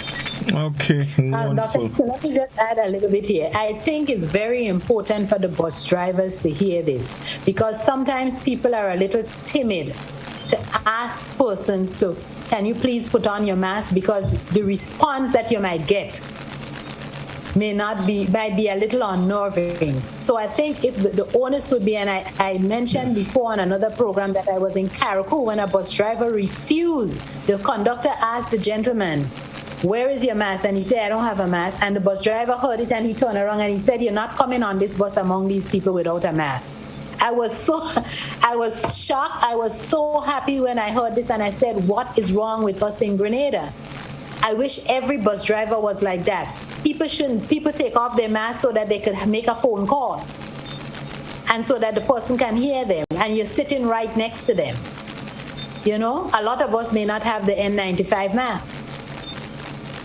Okay. Dr. So let me just add a little bit here. I think it's very important for the bus drivers to hear this, because sometimes people are a little timid to ask persons to, can you please put on your mask, because the response that you might get might be a little unnerving. So I think if the onus would be, and I mentioned before on another program that I was in Carriacou when a bus driver refused. The conductor asked the gentleman, where is your mask? And he said, I don't have a mask. And the bus driver heard it, and he turned around and he said, you're not coming on this bus among these people without a mask. I was shocked. I was so happy when I heard this, and I said, what is wrong with us in Grenada? I wish every bus driver was like that. People take off their mask so that they could make a phone call, and so that the person can hear them, and you're sitting right next to them. You know, a lot of us may not have the N95 mask.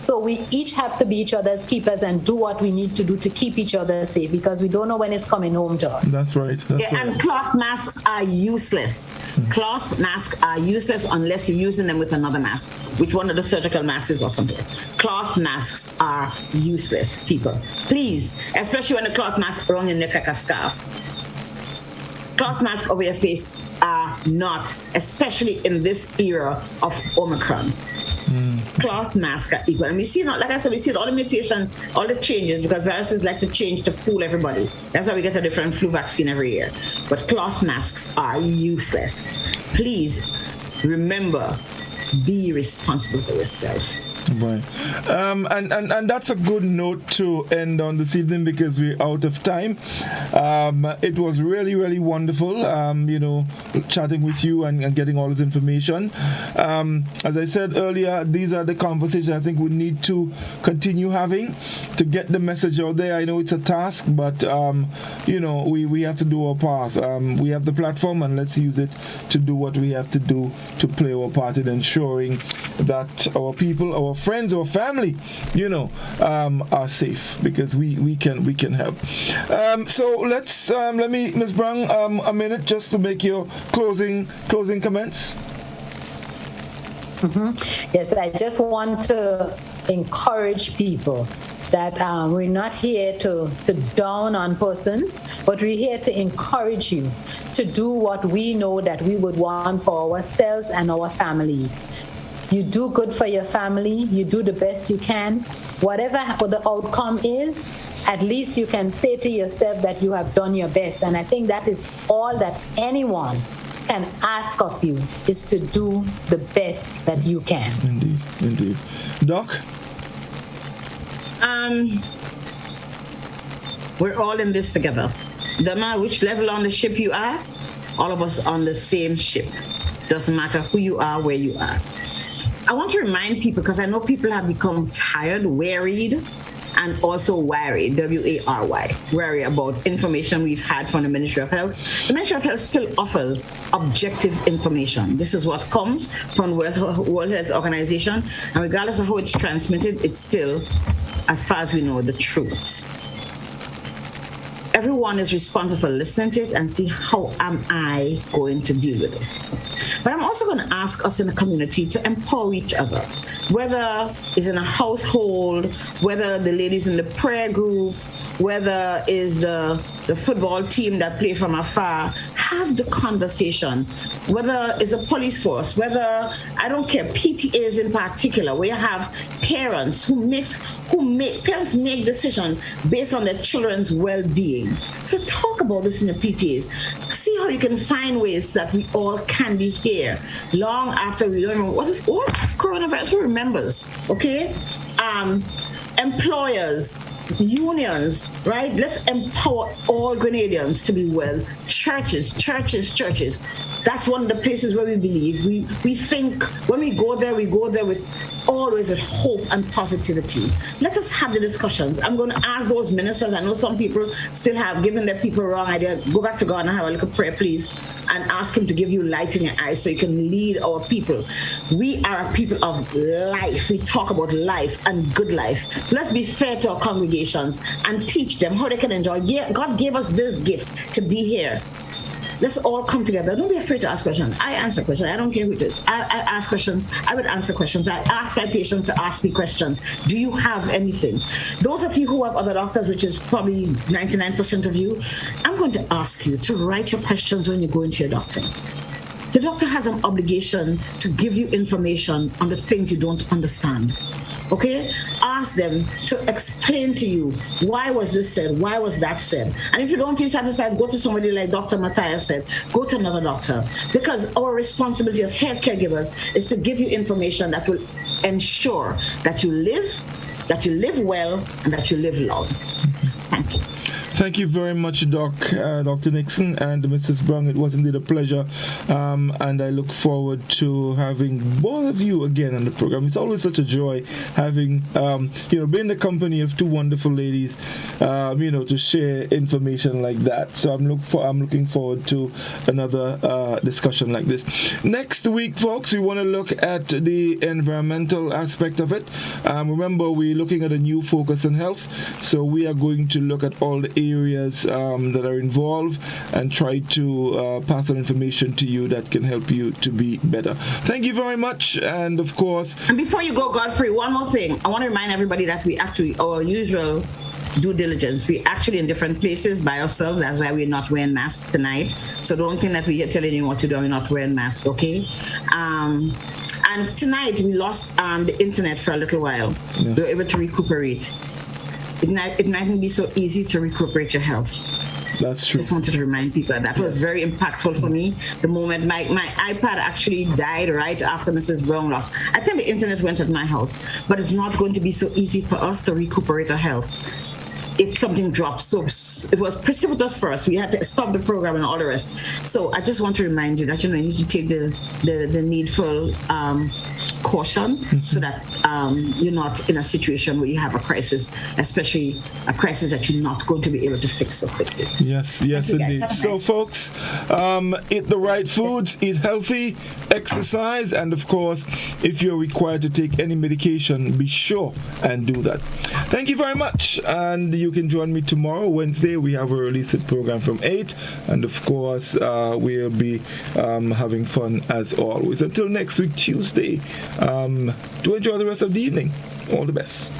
So we each have to be each other's keepers and do what we need to do to keep each other safe, because we don't know when it's coming home to us. That's right. And cloth masks are useless. Cloth masks are useless unless you're using them with another mask, which one of the surgical masks is or something. Cloth masks are useless, people. Please, especially when the cloth mask around your neck like a scarf. Cloth masks over your face are not, especially in this era of Omicron. Cloth masks are equal. And we see, like I said, we see all the mutations, all the changes, because viruses like to change to fool everybody. That's why we get a different flu vaccine every year. But cloth masks are useless. Please remember, be responsible for yourself. Right. And that's a good note to end on this evening, because we're out of time. It was really, really wonderful, chatting with you and getting all this information. As I said earlier, these are the conversations I think we need to continue having to get the message out there. I know it's a task, but, we have to do our part. We have the platform, and let's use it to do what we have to do to play our part in ensuring that our people, our friends or family, are safe, because we can help. So let me, Ms. Browne, a minute just to make your closing comments. Yes, I just want to encourage people that we're not here to down on persons, but we're here to encourage you to do what we know that we would want for ourselves and our families. You do good for your family, you do the best you can. Whatever the outcome is, at least you can say to yourself that you have done your best. And I think that is all that anyone can ask of you, is to do the best that you can. Indeed. Doc? We're all in this together. No matter which level on the ship you are, all of us on the same ship. Doesn't matter who you are, where you are. I want to remind people, because I know people have become tired, wearied, and also worried, W-A-R-Y, worry about information we've had from the Ministry of Health. The Ministry of Health still offers objective information. This is what comes from World Health Organization, and regardless of how it's transmitted, it's still, as far as we know, the truth. Everyone is responsible for listening to it and see how am I going to deal with this. But I'm also going to ask us in the community to empower each other, whether it's in a household, whether the ladies in the prayer group, whether it's the football team that play from afar, have the conversation, whether it's a police force, whether, I don't care, PTAs in particular, where you have parents who make decisions based on their children's well-being. So talk about this in your PTAs. See how you can find ways that we all can be here long after we don't know what coronavirus. Who remembers? Okay, employers, unions, right? Let's empower all Grenadians to be well. Churches. That's one of the places where we believe. We think when we go there with always with hope and positivity. Let us have the discussions. I'm going to ask those ministers. I know some people still have given their people wrong idea. Go back to God and have a little prayer, please, and ask Him to give you light in your eyes so you can lead our people. We are a people of life. We talk about life and good life. So let's be fair to our congregations and teach them how they can enjoy. God gave us this gift to be here. Let's all come together. Don't be afraid to ask questions. I answer questions. I don't care who it is. I ask questions. I would answer questions. I ask my patients to ask me questions. Do you have anything? Those of you who have other doctors, which is probably 99% of you, I'm going to ask you to write your questions when you go into your doctor. The doctor has an obligation to give you information on the things you don't understand. Okay? Ask them to explain to you, why was this said? Why was that said? And if you don't feel satisfied, go to somebody like Dr. Matthias said. Go to another doctor. Because our responsibility as health caregivers is to give you information that will ensure that you live well, and that you live long. Thank you. Thank you very much, Dr. Nixon and Mrs. Browne. It was indeed a pleasure, and I look forward to having both of you again on the program. It's always such a joy having, being in the company of two wonderful ladies, to share information like that. So I'm looking forward to another discussion like this. Next week, folks, we want to look at the environmental aspect of it. Remember, we're looking at a new focus on health, so we are going to look at all the areas that are involved and try to pass on information to you that can help you to be better. Thank you very much, and of course... And before you go, Godfrey, one more thing. I want to remind everybody that we actually, our usual due diligence, we're actually in different places by ourselves. That's why we're not wearing masks tonight. So don't think that we're telling you what to do, we're not wearing masks, okay? And tonight we lost the internet for a little while. Yes. We were able to recuperate. It mightn't be so easy to recuperate your health. That's true. Just wanted to remind people that was very impactful for me. The moment my iPad actually died right after Mrs. Browne lost. I think the internet went at my house, but it's not going to be so easy for us to recuperate our health if something drops. So it was precipitous for us. We had to stop the program and all the rest. So I just want to remind you that you need to take the needful caution, so that you're not in a situation where you have a crisis, especially a crisis that you're not going to be able to fix so quickly. Yes, indeed. So, folks, eat the right foods, eat healthy, exercise, and of course, if you're required to take any medication, be sure and do that. Thank you very much, and you can join me tomorrow, Wednesday. We have a release program from 8, and of course, we'll be having fun as always. Until next week, Tuesday. To enjoy the rest of the evening. All the best.